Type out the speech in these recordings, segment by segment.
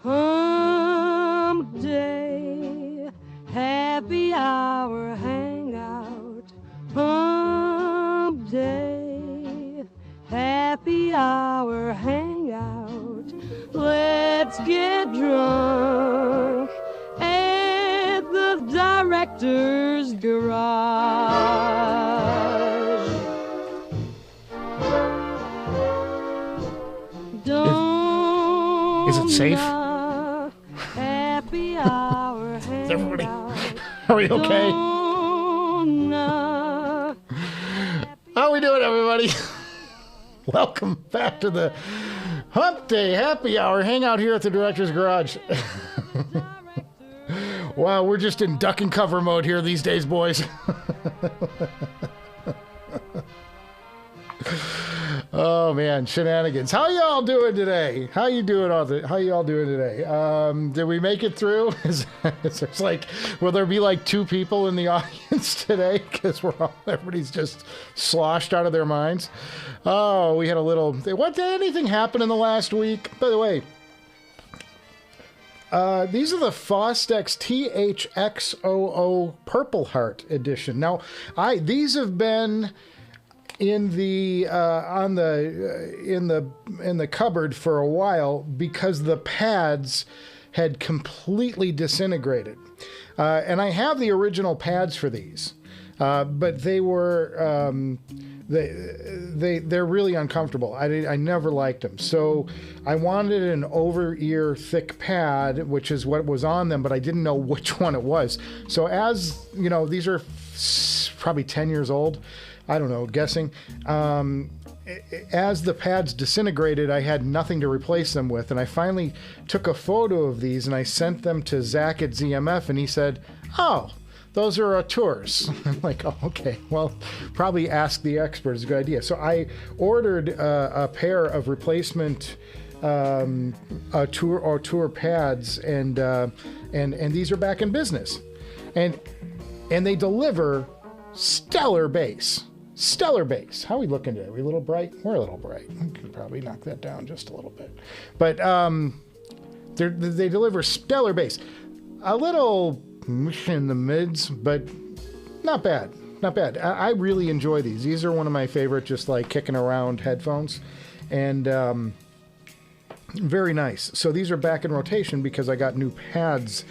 Humpday, happy hour hangout. Humpday, happy hour hangout. Let's get drunk at the director's garage. Is it safe? Happy hour Is everybody, are we okay? How we doing, everybody? Welcome back to the Humpday Happy Hour hangout here at the Director's Garage. Wow, we're just in duck and cover mode here these days, boys. Oh man, shenanigans. How y'all doing today? How you all doing today? Did we make it through? It's like, will there be like 2 people in the audience today? Because everybody's just sloshed out of their minds. Oh, we had a little. What did anything happen in the last week? By the way, these are the Fostex TH-X00 Purple Heart edition. Now, these have been in the in the cupboard for a while because the pads had completely disintegrated, and I have the original pads for these, but they were they're really uncomfortable. I never liked them, so I wanted an over-ear thick pad, which is what was on them, but I didn't know which one it was. So as you know, these are probably 10 years old. I don't know, guessing. As the pads disintegrated, I had nothing to replace them with, and I finally took a photo of these and I sent them to Zach at ZMF, and he said, "Oh, those are tours." I'm like, "Oh, okay. Well, probably ask the expert is a good idea." So I ordered a pair of replacement tour pads, and these are back in business, and they deliver stellar bass. Stellar bass. How are we looking today? Are we a little bright? We're a little bright. We could probably knock that down just a little bit. But they deliver stellar bass. A little in the mids, but not bad. Not bad. I really enjoy these. These are one of my favorite, just like kicking around headphones. And very nice. So these are back in rotation because I got new pads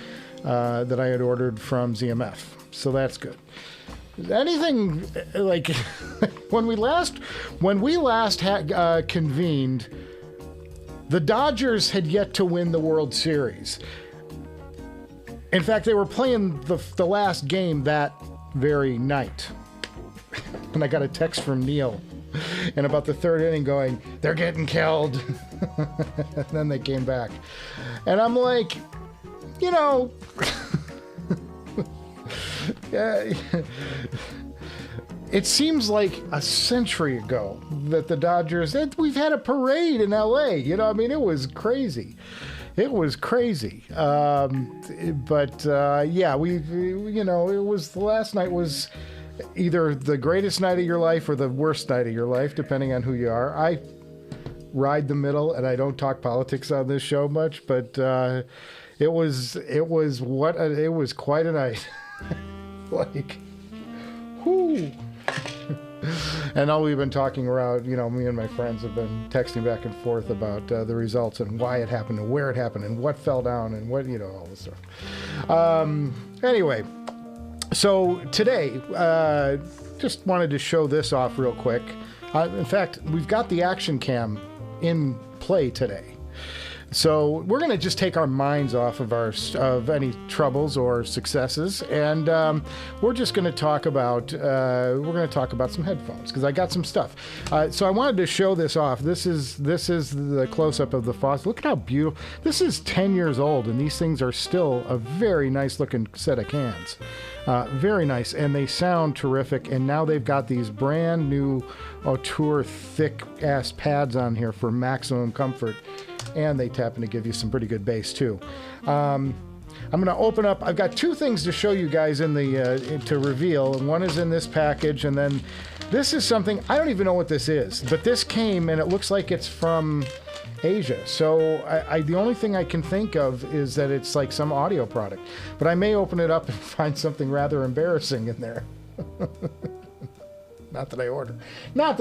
that I had ordered from ZMF. So that's good. Anything like when we last convened, the Dodgers had yet to win the World Series. In fact, they were playing the last game that very night, and I got a text from Neil in about the 3rd inning going, "They're getting killed." And then they came back, and I'm like, you know. It seems like a century ago that the Dodgers, we've had a parade in LA, you know, I mean, it was crazy. It was crazy. Yeah, you know, it was, the last night was either the greatest night of your life or the worst night of your life, depending on who you are. I ride the middle, and I don't talk politics on this show much, but it was quite a night. Like, whoo. And all we've been talking around, you know, me and my friends have been texting back and forth about the results and why it happened and where it happened and what fell down and what, you know, all this stuff. Anyway, so today, just wanted to show this off real quick. In fact, we've got the action cam in play today. So we're going to just take our minds off of any troubles or successes, and we're just going to talk about some headphones because I got some stuff. So I wanted to show this off. This is the close-up of the Fostex. Look at how beautiful. This is 10 years old, and these things are still a very nice looking set of cans. Very nice, and they sound terrific. And now they've got these brand new Auteur thick ass pads on here for maximum comfort. And they happen to give you some pretty good bass too. I'm going to open up. I've got 2 things to show you guys in the to reveal, and one is in this package, and then This is something, I don't even know what this is, but this came and it looks like it's from Asia. So the only thing I can think of is that it's like some audio product. But I may open it up and find something rather embarrassing in there. Not that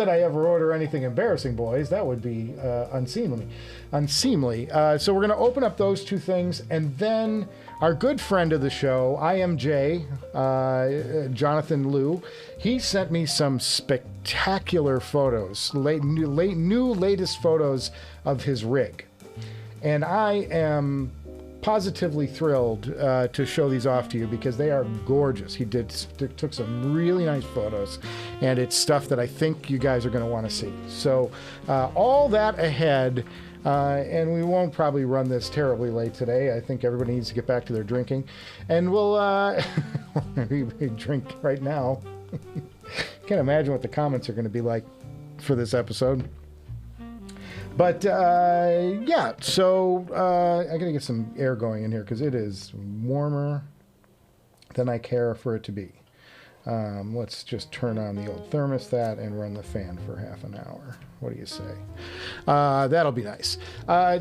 I ever order anything embarrassing, boys. That would be unseemly. So we're going to open up those two things, and then our good friend of the show, IMJ, Jonathan Liu, he sent me some spectacular photos, latest photos of his rig. And I am positively thrilled to show these off to you because they are gorgeous. He took some really nice photos, and it's stuff that I think you guys are going to want to see. So all that ahead, and we won't probably run this terribly late today. I think everybody needs to get back to their drinking, and we'll we drink right now. Can't imagine what the comments are going to be like for this episode. But yeah, so I gotta get some air going in here because it is warmer than I care for it to be. Let's just turn on the old thermostat and run the fan for half an hour. What do you say? That'll be nice.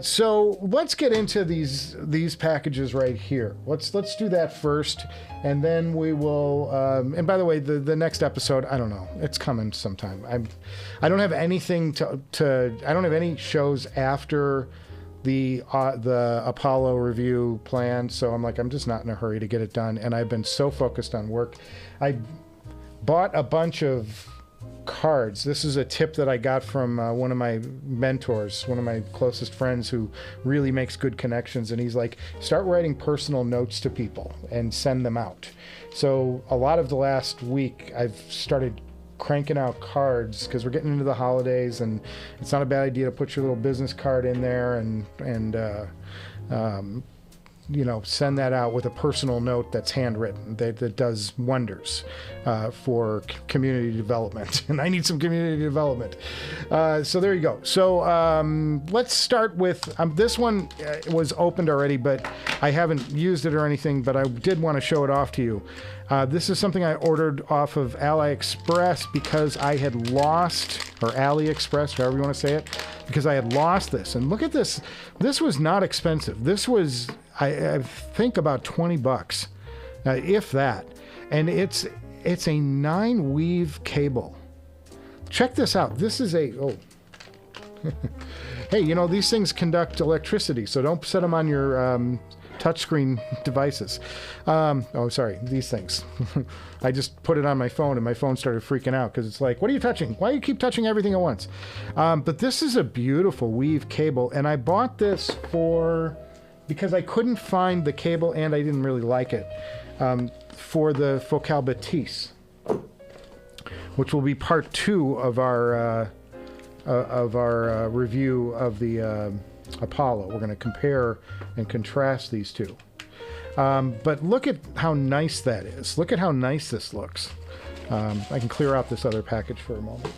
So let's get into these packages right here. Let's do that first, and then we will. And by the way, the next episode, I don't know, it's coming sometime. I don't have anything to I don't have any shows after the Apollo review planned, so I'm just not in a hurry to get it done, and I've been so focused on work. I bought a bunch of cards. This is a tip that I got from one of my mentors, one of my closest friends who really makes good connections, and he's like, start writing personal notes to people and send them out. So a lot of the last week I've started cranking out cards because we're getting into the holidays, and it's not a bad idea to put your little business card in there and send that out with a personal note that's handwritten that does wonders for community development. And I need some community development. So there you go. So let's start with this one was opened already, but I haven't used it or anything, but I did want to show it off to you. This is something I ordered off of AliExpress because I had lost, or AliExpress, however you want to say it, because I had lost this. And look at this. This was not expensive. This was, I think, about $20, if that. And it's a 9-weave cable. Check this out. This is a, hey, these things conduct electricity, so don't set them on your touchscreen devices. Sorry, these things. I just put it on my phone, and my phone started freaking out because it's like, what are you touching? Why do you keep touching everything at once? But this is a beautiful weave cable, and I bought this because I couldn't find the cable, and I didn't really like it, for the Focal Batiste, which will be part 2 of our review of the Apollo. We're going to compare and contrast these two. But look at how nice that is. Look at how nice this looks. I can clear out this other package for a moment.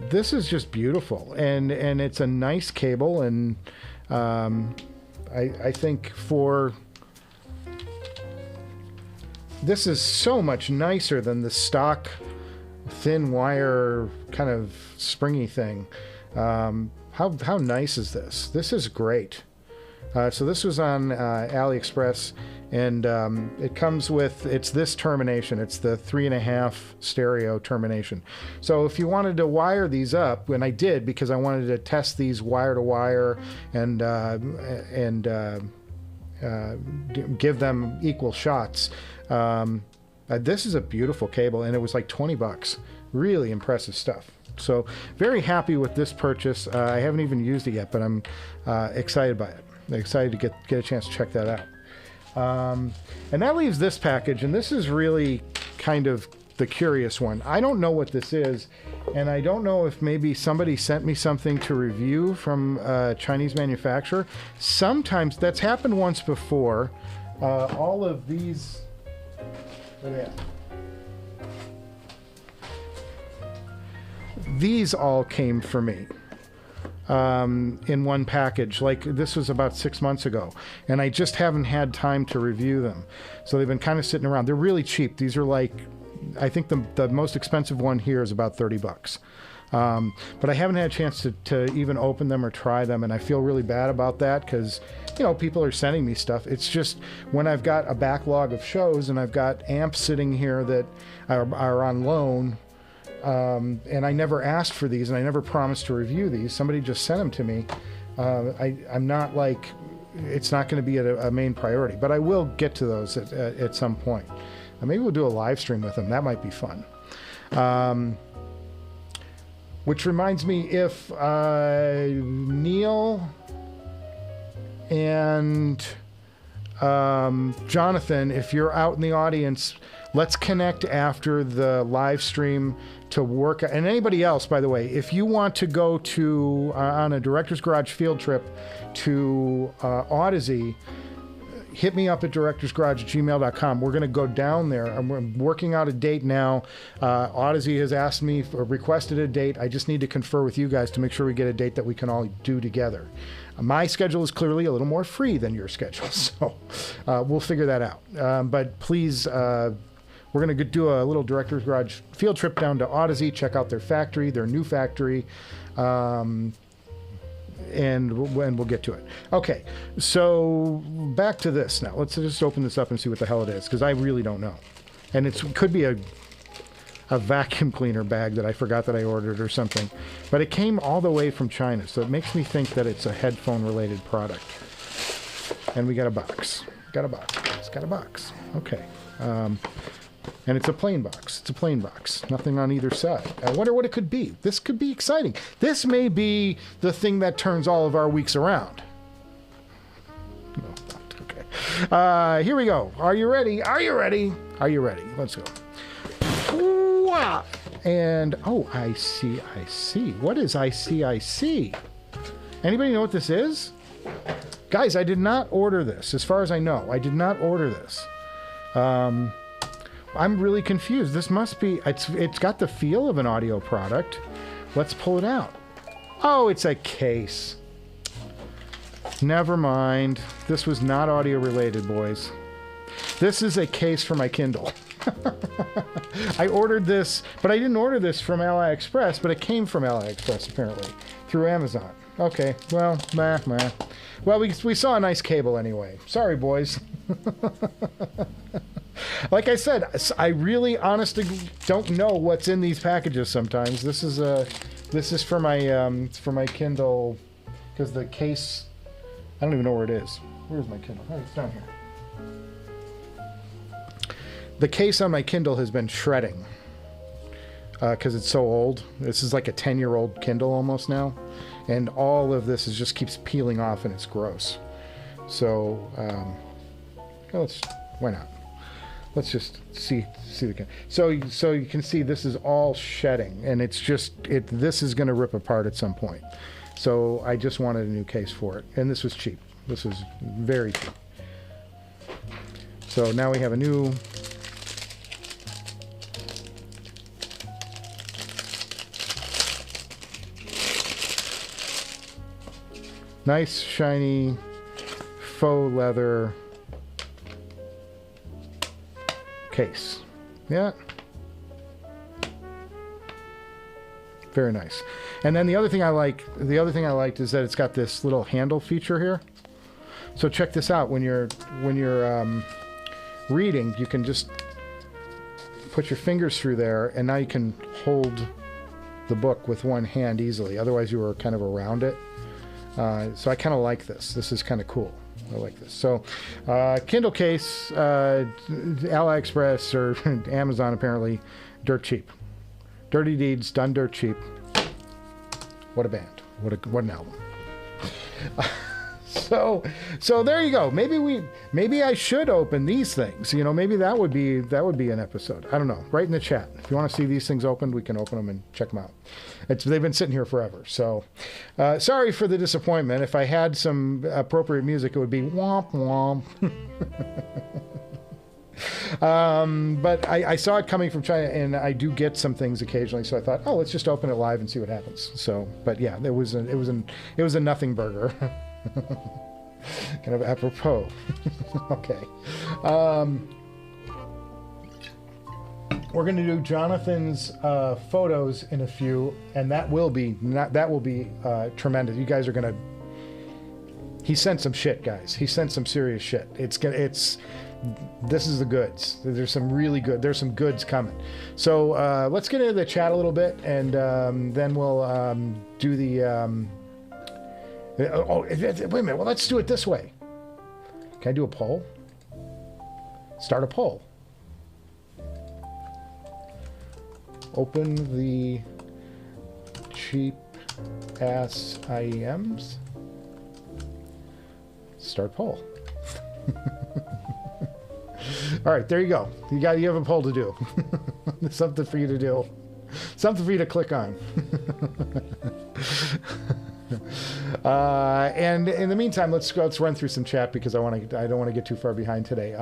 This is just beautiful, and it's a nice cable, and I think this is so much nicer than the stock thin wire kind of springy thing. How nice is this? This is great. So this was on AliExpress, and it comes with, it's this termination. It's the 3.5 stereo termination. So if you wanted to wire these up, and I did because I wanted to test these wire to wire and give them equal shots. This is a beautiful cable, and it was like $20. Really impressive stuff. So very happy with this purchase. I haven't even used it yet, but I'm excited by it. I'm excited to get a chance to check that out. And that leaves this package, and this is really kind of the curious one. I don't know what this is, and I don't know if maybe somebody sent me something to review from a Chinese manufacturer. Sometimes that's happened once before. All of these, these all came for me in one package. Like, this was about 6 months ago, and I just haven't had time to review them. So they've been kind of sitting around. They're really cheap. These are like I think the most expensive one here is about $30. But I haven't had a chance to even open them or try them, and I feel really bad about that because, you know, people are sending me stuff. It's just when I've got a backlog of shows and I've got amps sitting here that are on loan, and I never asked for these and I never promised to review these. Somebody just sent them to me. I'm not like, it's not going to be a main priority, but I will get to those at some point. Maybe we'll do a live stream with them. That might be fun. Which reminds me, if Neil and Jonathan, if you're out in the audience, let's connect after the live stream to work. And anybody else, by the way, if you want to go to on a Director's Garage field trip to Audeze, hit me up at directorsgarage@gmail.com. We're going to go down there. I'm working out a date now. Audeze has asked me, or requested a date. I just need to confer with you guys to make sure we get a date that we can all do together. My schedule is clearly a little more free than your schedule, so we'll figure that out. But please, we're going to do a little Director's Garage field trip down to Audeze, check out their factory, their new factory, and we'll get to it. Okay, so back to this now. Let's just open this up and see what the hell it is, because I really don't know. And it could be a vacuum cleaner bag that I forgot that I ordered or something. But it came all the way from China, so it makes me think that it's a headphone-related product. And we got a box. Got a box. It's got a box. Okay. And it's a plain box. It's a plain box. Nothing on either side. I wonder what it could be. This could be exciting. This may be the thing that turns all of our weeks around. No, not. Okay. Here we go. Are you ready? Are you ready? Are you ready? Let's go. And, oh, I see. What is I see? Anybody know what this is? Guys, I did not order this. As far as I know, I did not order this. I'm really confused. This must be, it's got the feel of an audio product. Let's pull it out. Oh, it's a case. Never mind. This was not audio related, boys. This is a case for my Kindle. I ordered this, but I didn't order this from AliExpress, but it came from AliExpress apparently through Amazon. Okay, well, Well, we saw a nice cable anyway. Sorry, boys. Like I said, I really honestly don't know what's in these packages sometimes. This is for my Kindle, because the case, I don't even know where it is. Where's my Kindle? Oh, it's down here. The case on my Kindle has been shredding because it's so old. This is like a 10-year-old Kindle almost now, and all of this just keeps peeling off, and it's gross. So why not? Let's just see the. So you can see this is all shedding, and it's just this is going to rip apart at some point. So I just wanted a new case for it, and this was cheap. This was very cheap. So now we have a new. Nice, shiny, faux leather case. Yeah. Very nice. And then the other thing I liked is that it's got this little handle feature here. So check this out. When you're reading, you can just put your fingers through there, and now you can hold the book with one hand easily. Otherwise, you were kind of around it. So I kind of like this. This is kind of cool. I like this. So, Kindle case, AliExpress or Amazon apparently, dirt cheap. Dirty Deeds done dirt cheap. What a band. What an album. So there you go. Maybe I should open these things. You know, maybe that would be an episode. I don't know. Write in the chat if you want to see these things opened. We can open them and check them out. They've been sitting here forever. So sorry for the disappointment. If I had some appropriate music, it would be womp womp. But I saw it coming from China, and I do get some things occasionally. So I thought, oh, let's just open it live and see what happens. So, but yeah, it was a nothing burger. Kind of apropos. Okay. we're going to do Jonathan's photos in a few, and that will be tremendous. You guys are going to. He sent some shit, guys. He sent some serious shit. This is the goods. There's some really good. There's some goods coming. So let's get into the chat a little bit, and then we'll do the. Wait a minute. Well, let's do it this way. Can I do a poll? Start a poll. Open the cheap ass IEMs. Start poll. All right, there you go. You have a poll to do. Something for you to do. Something for you to click on. And in the meantime, let's run through some chat because I don't want to get too far behind today.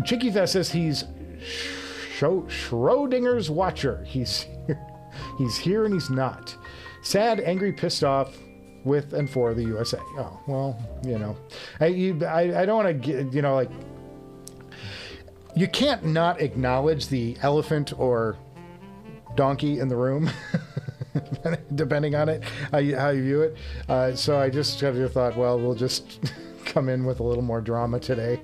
Chicky Fest says he's Schrodinger's watcher. He's here and he's not. Sad, angry, pissed off with and for the USA. Oh, well, you know. I don't want to get, you know, like, you can't not acknowledge the elephant or donkey in the room, depending on it, how you view it. So I just thought, well, we'll just come in with a little more drama today.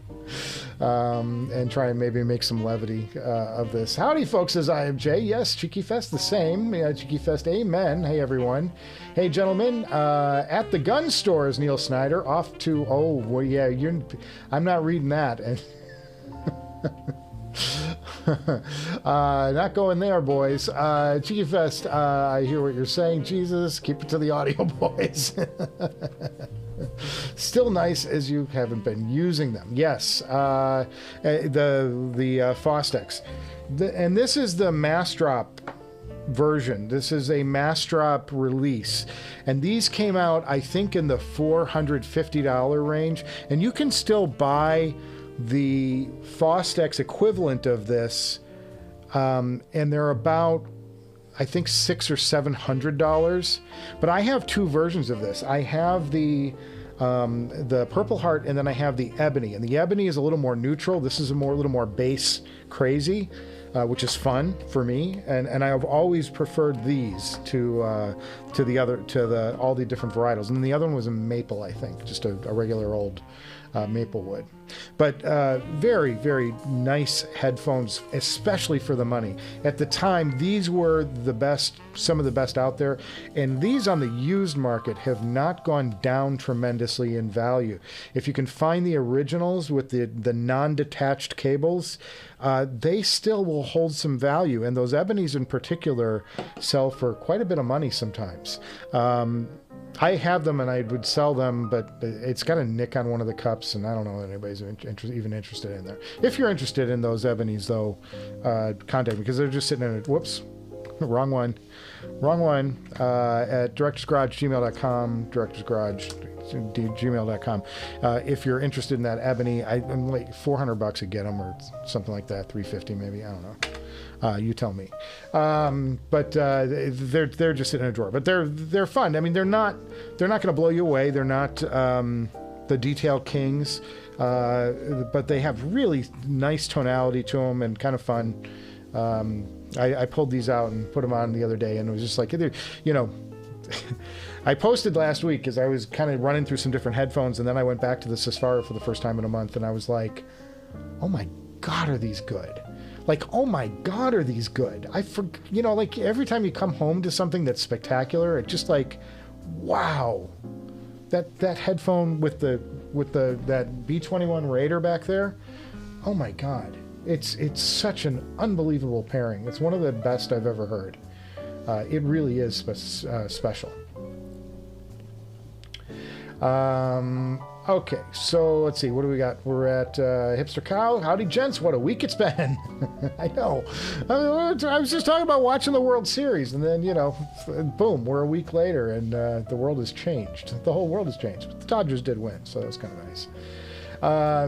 And try and maybe make some levity of this. Howdy, folks, says IMJ. Yes, Cheeky Fest the same. Cheeky Fest, amen. Hey, everyone. Hey, gentlemen. At the gun store is Neil Snyder. Off to, oh, well, yeah, I'm not reading that. And not going there, boys. Cheeky Fest, I hear what you're saying. Jesus, keep it to the audio, boys. Still nice as you haven't been using them. Yes, the Fostex, and this is the Massdrop version. This is a Massdrop release, and these came out, I think, in the $450 range, and you can still buy the Fostex equivalent of this, and they're about, I think, $600 or $700. But I have two versions of this. I have the Purple Heart, and then I have the Ebony. And the Ebony is a little more neutral. This is a little more bass crazy, which is fun for me. And I have always preferred these to all the different varietals. And then the other one was a maple, I think, just a regular old maple wood. But very, very nice headphones, especially for the money. At the time, these were the best, some of the best out there. And these on the used market have not gone down tremendously in value. If you can find the originals with the non-detached cables, they still will hold some value. And those Ebonies in particular sell for quite a bit of money sometimes. I have them and I would sell them, but it's got a nick on one of the cups, and I don't know if anybody's even interested in there. If you're interested in those Ebonies, though, contact me, because they're just sitting in a, whoops, wrong one, at directorsgarage@gmail.com, directorsgarage@gmail.com. If you're interested in that Ebony, I'm like $400 to get them, or something like that, $350 maybe, I don't know. You tell me. But they're just in a drawer. But they're fun. I mean, they're not going to blow you away. They're not the detail kings, but they have really nice tonality to them and kind of fun. I pulled these out and put them on the other day, and it was just like, you know. I posted last week because I was kind of running through some different headphones, and then I went back to the Sesfara for the first time in a month, and I was like, oh my God, are these good? Like, oh my God, are these good? You know, like every time you come home to something that's spectacular, it's just like, wow, that headphone with that B21 Raider back there. Oh my God, it's such an unbelievable pairing. It's one of the best I've ever heard. It really is special. Okay, so let's see, what do we got? We're at Hipster Cow. Howdy, gents. What a week it's been. I know. I was just talking about watching the World Series, and then, you know, boom, we're a week later, and the world has changed. The whole world has changed. But the Dodgers did win, so that was kind of nice.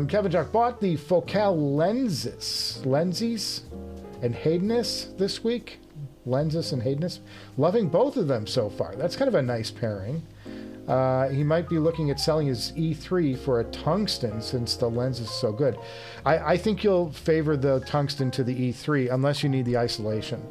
Kevin Jock bought the focal lenses and Haydenus this week. Lenses and Haydenus. Loving both of them so far. That's kind of a nice pairing. He might be looking at selling his E3 for a tungsten since the lens is so good. I think you'll favor the tungsten to the E3 unless you need the isolation.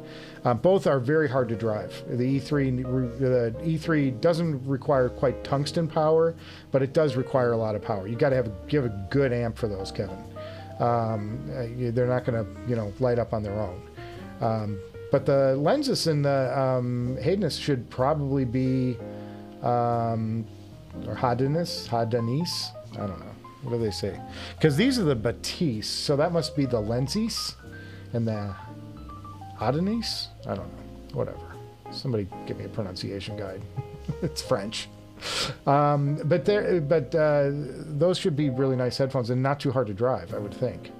Both are very hard to drive. The E3 doesn't require quite tungsten power, but it does require a lot of power. You got to give a good amp for those, Kevin. They're not going to, light up on their own. But the lenses in the Hadenis should probably be, or Hadenis, I don't know. What do they say? Because these are the Batiste, so that must be the Lenses and the Hadenis? I don't know. Whatever. Somebody give me a pronunciation guide. It's French. But those should be really nice headphones and not too hard to drive, I would think.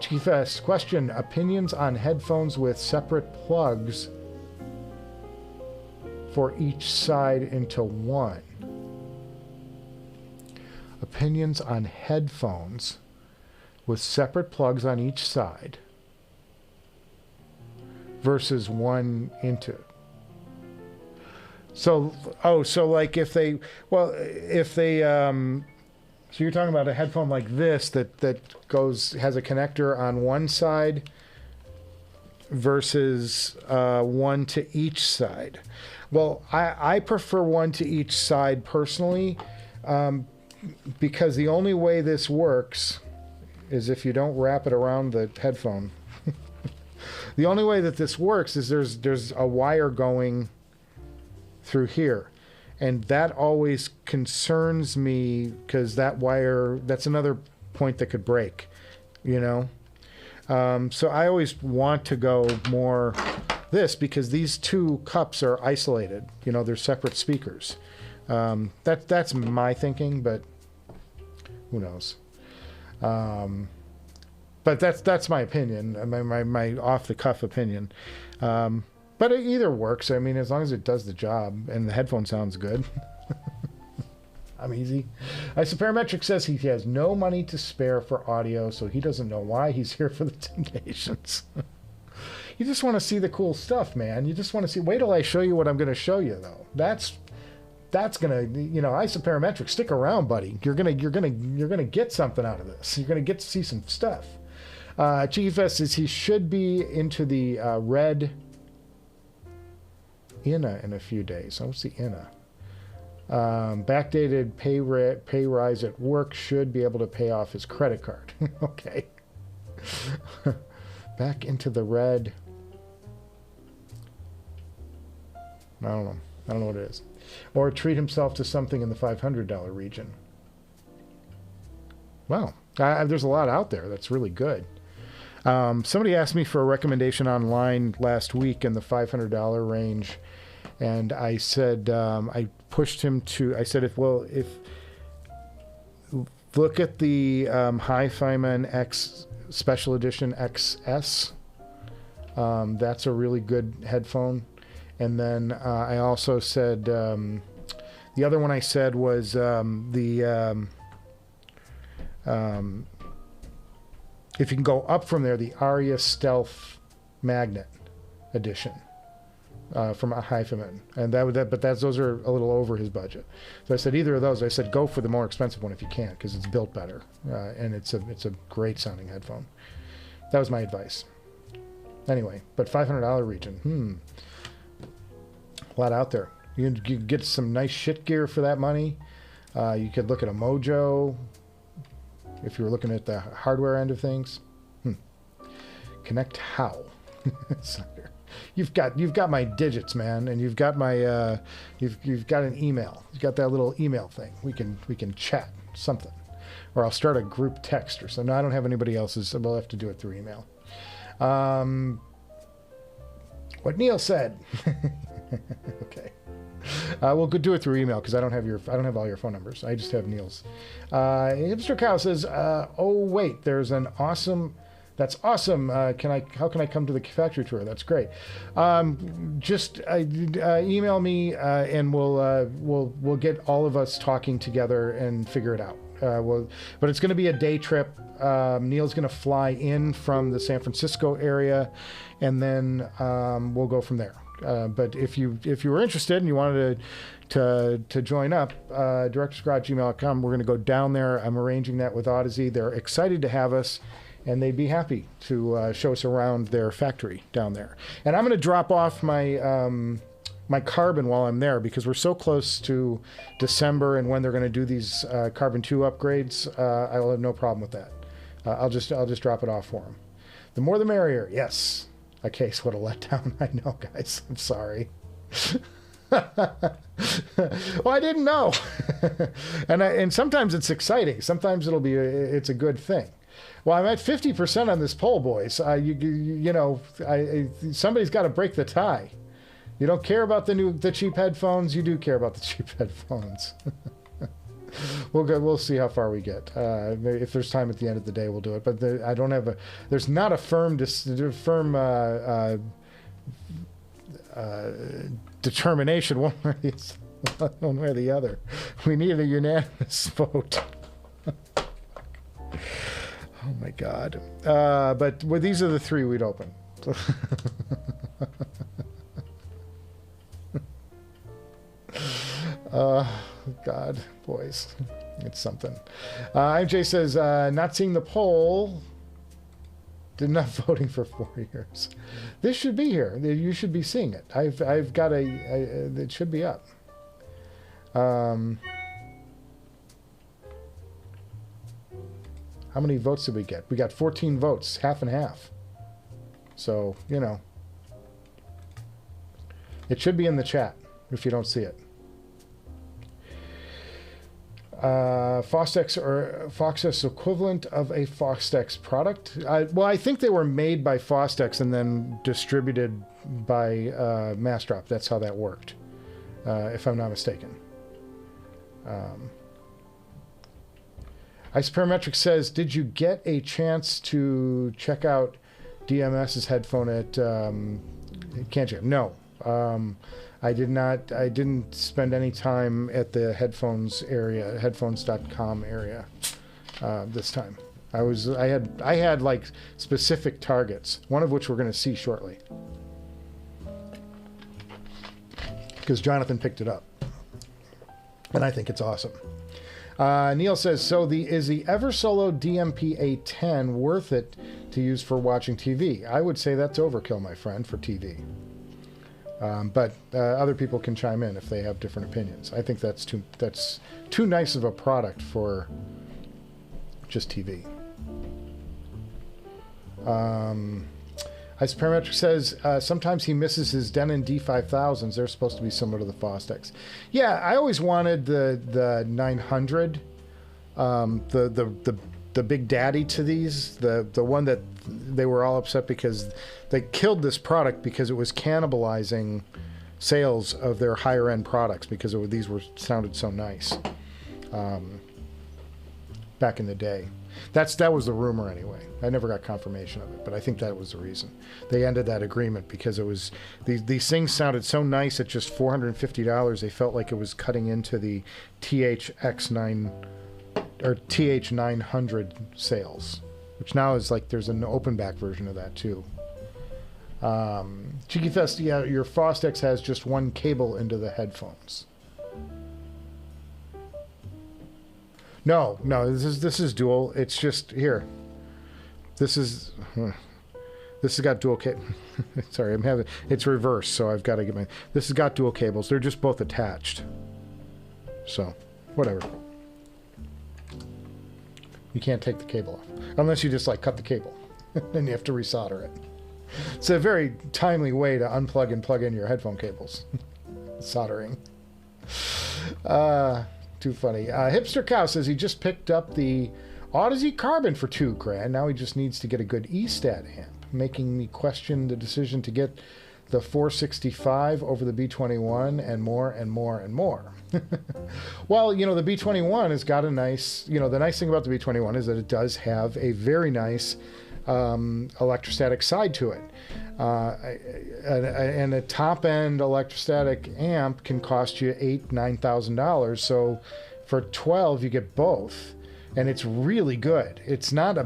Chief S, question, opinions on headphones with separate plugs for each side into one. Opinions on headphones with separate plugs on each side versus one into. So like if they, so you're talking about a headphone like this that has a connector on one side versus one to each side. Well, I prefer one to each side personally, because the only way this works is if you don't wrap it around the headphone. The only way that this works is there's a wire going through here. And that always concerns me because that wire, that's another point that could break, So I always want to go more this because these two cups are isolated. They're separate speakers. That's my thinking, but who knows? But that's my opinion, my off-the-cuff opinion. But it either works. I mean, as long as it does the job and the headphone sounds good. I'm easy. Parametric says he has no money to spare for audio, so he doesn't know why he's here for the Temptations. You just want to see the cool stuff, man. You just want to see. Wait till I show you what I'm going to show you, though. That's gonna, Parametric. Stick around, buddy. You're gonna get something out of this. You're gonna get to see some stuff. Chief S says he should be into the red INA in a few days. What's the INA? Backdated pay rise at work should be able to pay off his credit card. Okay. Back into the red. I don't know. I don't know what it is. Or treat himself to something in the $500 region. Wow. There's a lot out there that's really good. Somebody asked me for a recommendation online last week in the $500 range. And I said, I pushed him to, I said, if look at the HiFiman X Special Edition XS. That's a really good headphone. And then I also said, the other one I said was if you can go up from there, the Aria Stealth Magnet Edition. From a HiFiman, and those are a little over his budget. So I said either of those. I said go for the more expensive one if you can, because it's built better, and it's a great sounding headphone. That was my advice. Anyway, but $500 region, a lot out there. You can get some nice shit gear for that money. You could look at a Mojo if you were looking at the hardware end of things. Connect how? You've got my digits, man, and you've got my you've got an email. You've got that little email thing. We can chat something, or I'll start a group text or something. No, I don't have anybody else's, so we'll have to do it through email. What Neil said. Okay. We'll do it through email because I don't have all your phone numbers. I just have Neil's. Hipster Cow says, "Oh wait, there's an awesome." That's awesome. How can I come to the factory tour? That's great. Just email me and we'll get all of us talking together and figure it out. But it's going to be a day trip. Neil's going to fly in from the San Francisco area, and then we'll go from there. But if you were interested and you wanted to join up, directorsgarage@gmail.com. We're going to go down there. I'm arranging that with Audeze. They're excited to have us, and they'd be happy to show us around their factory down there. And I'm going to drop off my my Carbon while I'm there, because we're so close to December and when they're going to do these Carbon 2 upgrades. I will have no problem with that. I'll just drop it off for them. The more the merrier. Yes. A case, what a letdown. I know, guys. I'm sorry. Well, I didn't know. and sometimes it's exciting. Sometimes it's a good thing. Well, I'm at 50% on this poll, boys. Somebody's got to break the tie. You don't care about the cheap headphones. You do care about the cheap headphones. We'll see how far we get. If there's time at the end of the day, we'll do it. But I don't have there's not a firm determination one way or the other. We need a unanimous vote. Oh my God. But these are the three we'd open. God, boys, it's something. MJ says, not seeing the poll. Did not voting for 4 years. This should be here. You should be seeing it. I've got it should be up. How many votes did we get? We got 14 votes, half and half. So, it should be in the chat if you don't see it. Fostex or FoKus equivalent of a Fostex product. I think they were made by Fostex and then distributed by Massdrop. That's how that worked, if I'm not mistaken. Ice Parametric says, did you get a chance to check out DMS's headphone at Can't No. I did not. I didn't spend any time at the headphones area, headphones.com area, this time. I had like specific targets, one of which we're going to see shortly, because Jonathan picked it up, and I think it's awesome. Neil says, so is the Eversolo DMP A10 worth it to use for watching TV? I would say that's overkill, my friend, for TV. But other people can chime in if they have different opinions. I think that's too nice of a product for just TV. Ice Parametric says, sometimes he misses his Denon D5000s. They're supposed to be similar to the Fostex. Yeah, I always wanted the 900, the big daddy to these, the one that they were all upset because they killed this product because it was cannibalizing sales of their higher end products because these sounded so nice back in the day. That was the rumor anyway. I never got confirmation of it, but I think that was the reason they ended that agreement, because it was these things sounded so nice at just $450. They felt like it was cutting into the TH-X9 or TH-900 sales, which now is like there's an open back version of that too. Cheeky Fest, yeah, your Fostex has just one cable into the headphones. No, this is dual. It's just here. This has got dual cable. Sorry, it's reverse, so I've got to get this has got dual cables. They're just both attached. So, whatever. You can't take the cable off unless you just like cut the cable. Then you have to resolder it. It's a very timely way to unplug and plug in your headphone cables. Soldering. Too funny. Hipster Cow says he just picked up the Audeze Carbon for $2,000. Now he just needs to get a good E-Stat amp, making me question the decision to get the 465 over the B21 and more and more and more. Well, the B21 has got a nice, the nice thing about the B21 is that it does have a very nice electrostatic side to it. And a top-end electrostatic amp can cost you $8,000-$9,000. So for $12,000 you get both, and it's really good. It's not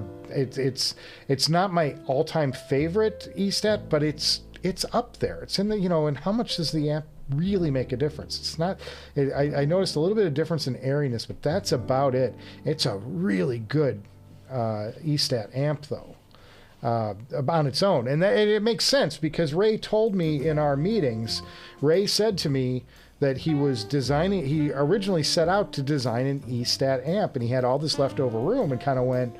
my all-time favorite E-Stat, but it's it's up there. It's in the, you know, and how much does the amp really make a difference? It's not, I noticed a little bit of difference in airiness, but that's about it. It's a really good E-Stat amp though, on its own. And it makes sense because Ray told me in our meetings, Ray said to me that he was designing, he originally set out to design an E-Stat amp, and he had all this leftover room and kind of went,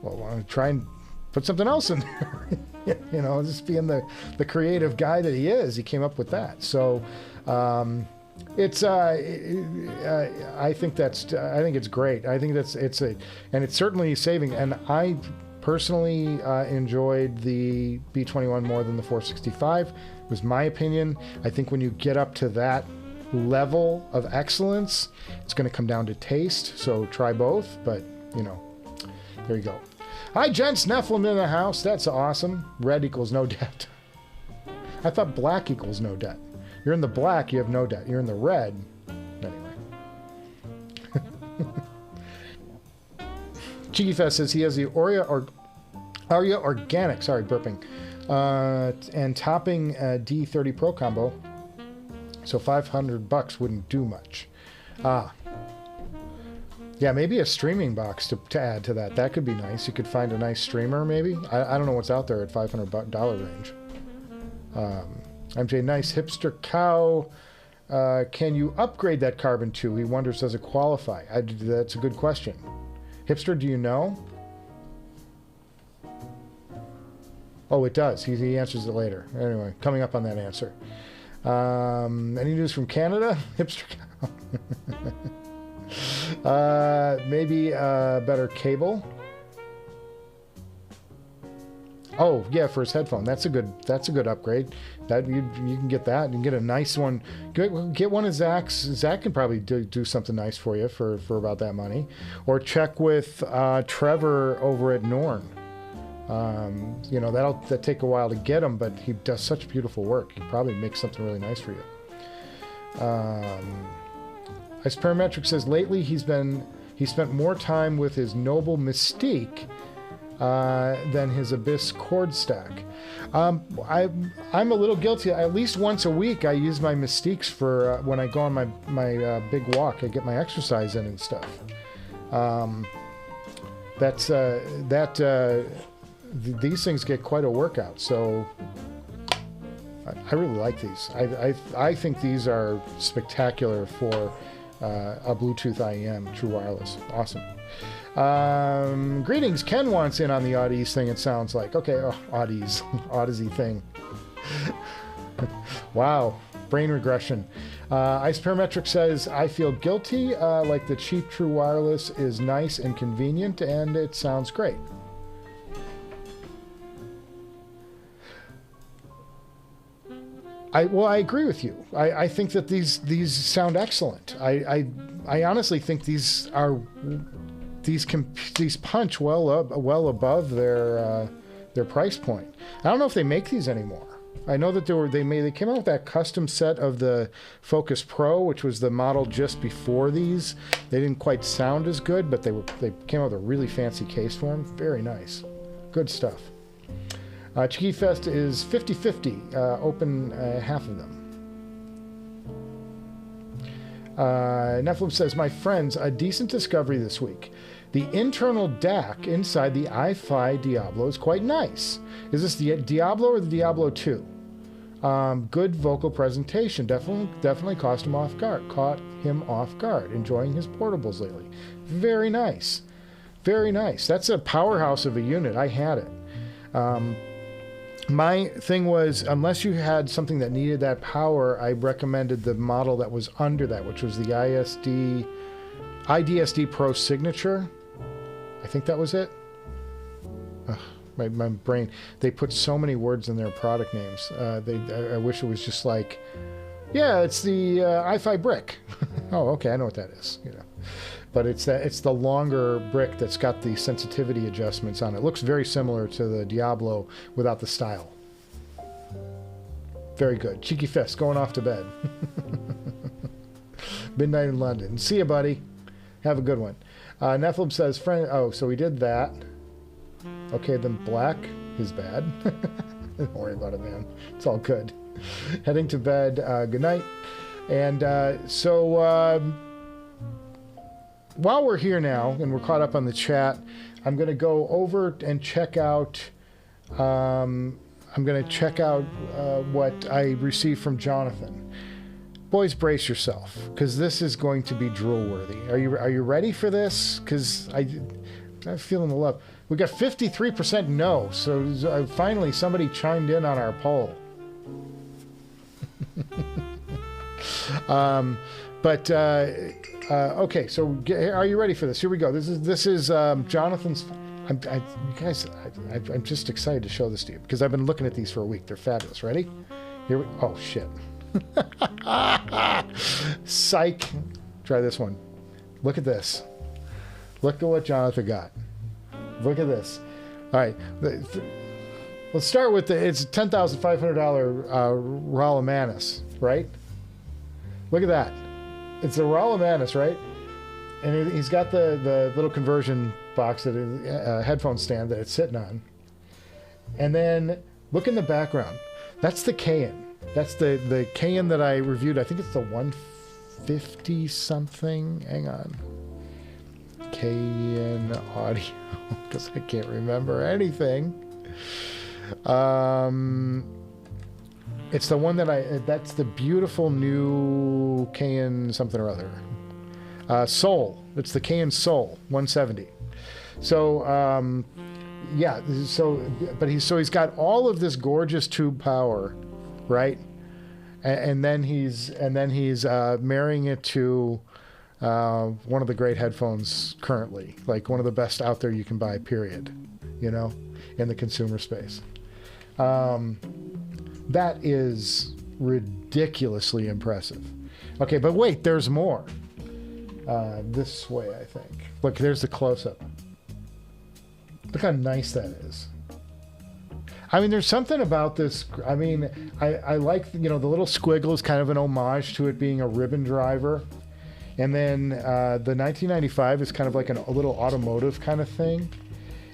well, why don't I try and put something else in there? You know, just being the creative guy that he is, he came up with that. So I think it's great. I think and it's certainly saving. And I personally enjoyed the B21 more than the 465. It was my opinion. I think when you get up to that level of excellence, it's going to come down to taste. So try both, but you know, there you go. Hi, gents. Nephilim in the house. That's awesome. Red equals no debt. I thought black equals no debt. You're in the black, you have no debt. You're in the red. Anyway. Cheeky Fest says he has the Aria Organic, sorry, burping, and topping D30 Pro combo. So $500 wouldn't do much. Yeah, maybe a streaming box to add to that. That could be nice. You could find a nice streamer, maybe. I don't know what's out there at $500 range. MJ, nice hipster cow. Can you upgrade that Carbon 2? He wonders, does it qualify? That's a good question. Hipster, do you know? Oh, it does. He answers it later. Anyway, coming up on that answer. Any news from Canada? Hipster cow. Maybe a better cable. Oh yeah, for his headphone. That's a good upgrade. That you can get that. You can get a nice one. Get one of Zach's. Zach can probably do something nice for you for about that money. Or check with Trevor over at Norn. You know, that'll take a while to get him, but he does such beautiful work. He probably makes something really nice for you. As Parametric says, lately he spent more time with his Noble Mystique than his Abyss chord stack. I'm a little guilty. At least once a week I use my Mystiques for when I go on my big walk. I get my exercise in and stuff. These things get quite a workout, so I really like these. I think these are spectacular for a Bluetooth IEM, true wireless. Awesome. Greetings. Ken wants in on the Audeze thing, it sounds like. Okay, Audeze thing. Wow, brain regression. Ice Parametric says, I feel guilty, like the cheap true wireless is nice and convenient, and it sounds great. I agree with you. I think that these sound excellent. I honestly think these punch well above their price point. I don't know if they make these anymore. I know that they came out with that custom set of the FoKus Pro, which was the model just before these. They didn't quite sound as good, but they came out with a really fancy case for them. Very nice, good stuff. Cheeky Fest is 50-50, open half of them. Nephilim says, my friends, a decent discovery this week. The internal DAC inside the i5 Diablo is quite nice. Is this the Diablo or the Diablo 2? Good vocal presentation. Definitely caught him off guard. Enjoying his portables lately. Very nice. Very nice. That's a powerhouse of a unit. I had it. My thing was, unless you had something that needed that power, I recommended the model that was under that, which was the IDSD Pro Signature. I think that was it. Ugh, my brain. They put so many words in their product names. I wish it was just like, yeah, it's the i5 brick. Oh, okay, I know what that is. You know. But it's the longer brick that's got the sensitivity adjustments on it. It looks very similar to the Diablo without the style. Very good. Cheeky Fest, going off to bed. Midnight in London. See you, buddy. Have a good one. Nephilim says, friend. Oh, so we did that. Okay, then black is bad. Don't worry about it, man. It's all good. Heading to bed. Good night. And while we're here now and we're caught up on the chat, I'm going to go over and check out. I'm going to check out what I received from Jonathan. Boys, brace yourself, because this is going to be drool-worthy. Are you ready for this? Because I'm feeling the love. We got 53% no, so finally somebody chimed in on our poll. Okay, so are you ready for this? Here we go. This is Jonathan's. I'm just excited to show this to you because I've been looking at these for a week. They're fabulous. Ready? Here we. Oh shit. Psych. Try this one. Look at this. Look at what Jonathan got. Look at this. All right. Let's start with it's $10,500 Rala Manus, right? Look at that. It's a Rala Manus, right? And he's got the little conversion box, that is a headphone stand that it's sitting on. And then look in the background. That's the Cayen. That's the Cayen that I reviewed. I think it's the 150 something. Hang on. Cayen audio, because I can't remember anything. It's the one that's the beautiful new Cayen something or other. Soul. It's the Cayen Soul 170. So, yeah. He's got all of this gorgeous tube power, right? And then he's marrying it to one of the great headphones currently, like one of the best out there you can buy, period, in the consumer space. That is ridiculously impressive. Okay, but wait, there's more. This way, I think. Look, there's the close-up. Look how nice that is. I mean, there's something about this. I mean, I like, the little squiggle is kind of an homage to it being a ribbon driver. And then the 1995 is kind of like a little automotive kind of thing.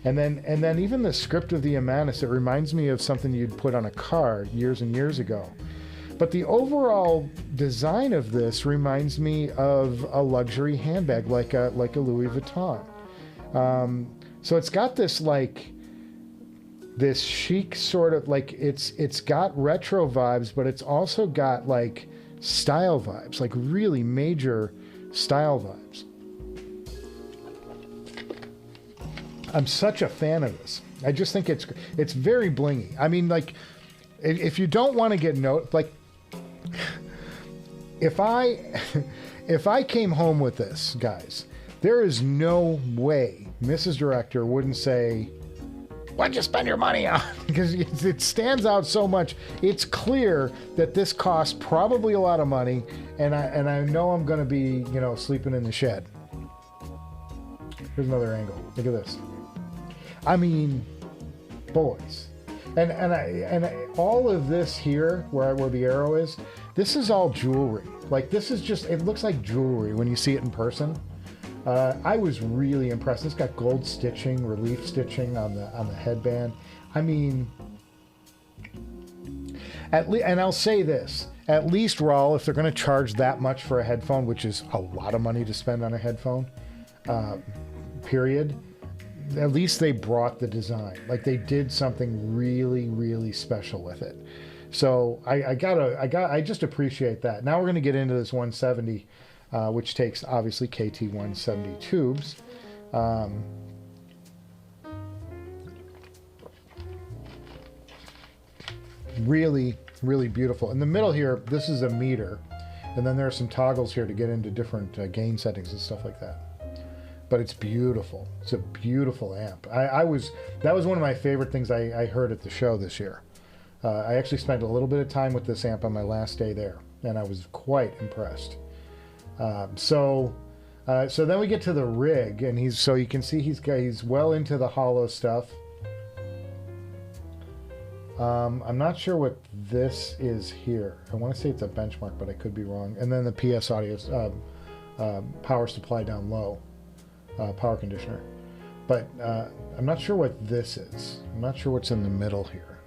And then even the script of the Amanus, it reminds me of something you'd put on a car years and years ago. But the overall design of this reminds me of a luxury handbag, like a Louis Vuitton. So it's got this this chic sort of, it's got retro vibes, but it's also got style vibes, really major style vibes. I'm such a fan of this. I just think it's very blingy. I mean, if you don't want to get if I came home with this, guys, there is no way Mrs. Director wouldn't say, "What'd you spend your money on?" Because it stands out so much. It's clear that this costs probably a lot of money, and I know I'm going to be, sleeping in the shed. Here's another angle. Look at this. I mean, boys, and all of this here, where the arrow is, this is all jewelry. This is just, it looks like jewelry when you see it in person. I was really impressed. It's got gold stitching, relief stitching on the headband. I mean, and I'll say this: at least Rawl, if they're going to charge that much for a headphone, which is a lot of money to spend on a headphone, period. At least they brought the design. They did something really, really special with it. So I just appreciate that. Now we're going to get into this 170, which takes obviously KT 170 tubes. Really, really beautiful. In the middle here, this is a meter, and then there are some toggles here to get into different gain settings and stuff like that. But it's beautiful. It's a beautiful amp. That was one of my favorite things I heard at the show this year. I actually spent a little bit of time with this amp on my last day there, and I was quite impressed. So then we get to the rig, and you can see he's well into the hollow stuff. I'm not sure what this is here. I want to say it's a benchmark, but I could be wrong. And then the PS audio power supply down low. Power conditioner, but I'm not sure what this is. I'm not sure what's in the middle here.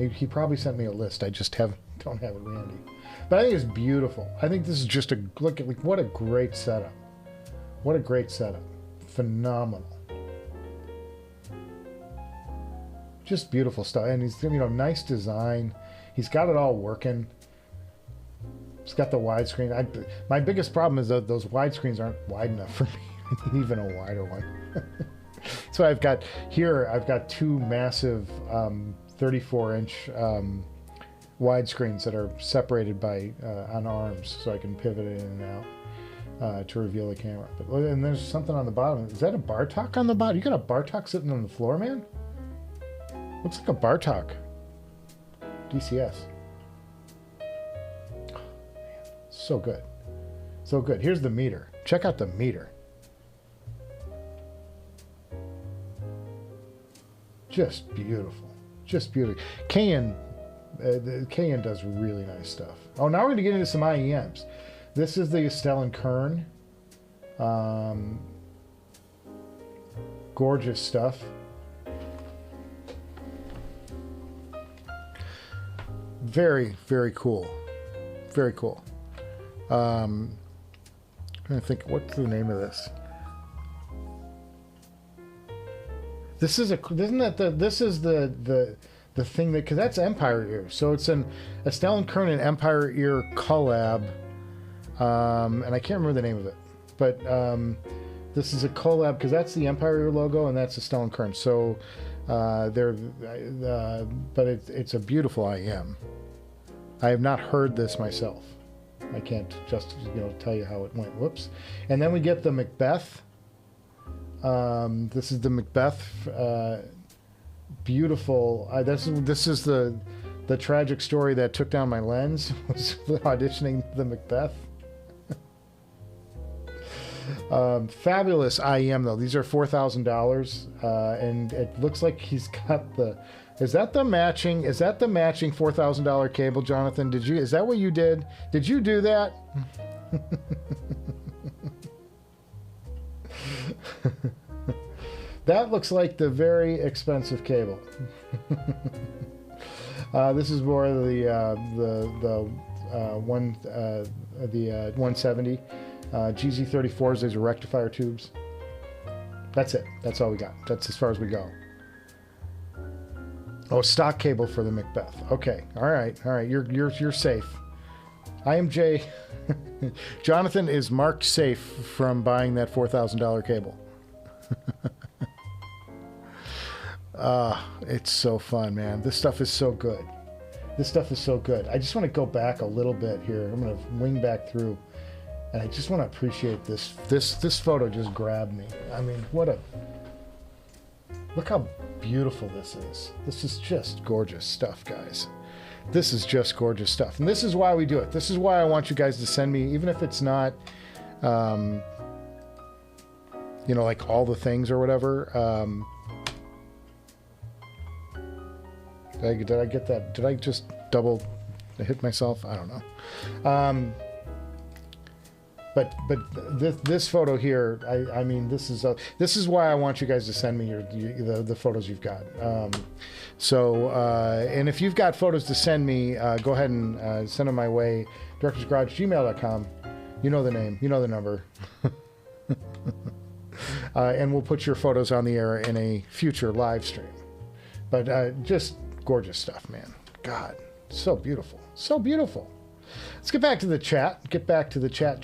He probably sent me a list. I just don't have it handy. But I think it's beautiful. I think this is just a look at, like, what a great setup. What a great setup. Phenomenal. Just beautiful stuff. And he's, you know, nice design. He's got it all working. He's got the widescreen. My biggest problem is that those widescreens aren't wide enough for me. I need even a wider one. So I've got two massive 34-inch widescreens that are separated by on arms, so I can pivot it in and out to reveal the camera. But and there's something on the bottom. Is that a Bartok on the bottom? You got a Bartok sitting on the floor, man? Looks like a Bartok DCS. Oh, man. So good. So good. Here's the meter. Check out the meter. Just beautiful. Just beautiful. KN does really nice stuff. Oh, now we're going to get into some IEMs. This is the Astell&Kern. Gorgeous stuff. Very, very cool. Very cool. I'm trying to think, what's the name of this? This is the thing that, because that's Empire Ear. So it's an Astell&Kern and Empire Ear collab. And I can't remember the name of it, but this is a collab because that's the Empire Ear logo and that's Astell&Kern. So but it's a beautiful IEM. I have not heard this myself. I can't just, you know, tell you how it went. Whoops. And then we get the Macbeth. This is the Macbeth. Beautiful. This is the tragic story that took down my lens. Was auditioning the Macbeth. Fabulous IEM though. These are $4,000, and it looks like he's got the. Is that the matching $4,000 cable, Jonathan? Is that what you did? Did you do that? That looks like the very expensive cable. This is more the 170 GZ34s. These are rectifier tubes. That's it. That's all we got. That's as far as we go. Oh, stock cable for the Macbeth. Okay. All right. You're safe. I am Jay. Jonathan is marked safe from buying that $4,000 cable. It's so fun, man. This stuff is so good. This stuff is so good. I just want to go back a little bit here. I'm going to wing back through, and I just want to appreciate this. This photo just grabbed me. I mean, look how beautiful this is. This is just gorgeous stuff, guys. This is just gorgeous stuff. And this is why we do it. This is why I want you guys to send me, even if it's not, you know, like all the things or whatever. Did I get that? Did I just double hit myself? I don't know. But this photo here, I mean, this is why I want you guys to send me the photos you've got. And if you've got photos to send me, go ahead and send them my way. directorsgarage@gmail.com. You know the name, you know the number. And we'll put your photos on the air in a future live stream. But just gorgeous stuff, man. God, so beautiful, so beautiful. Let's get back to the chat. Get back to the chat.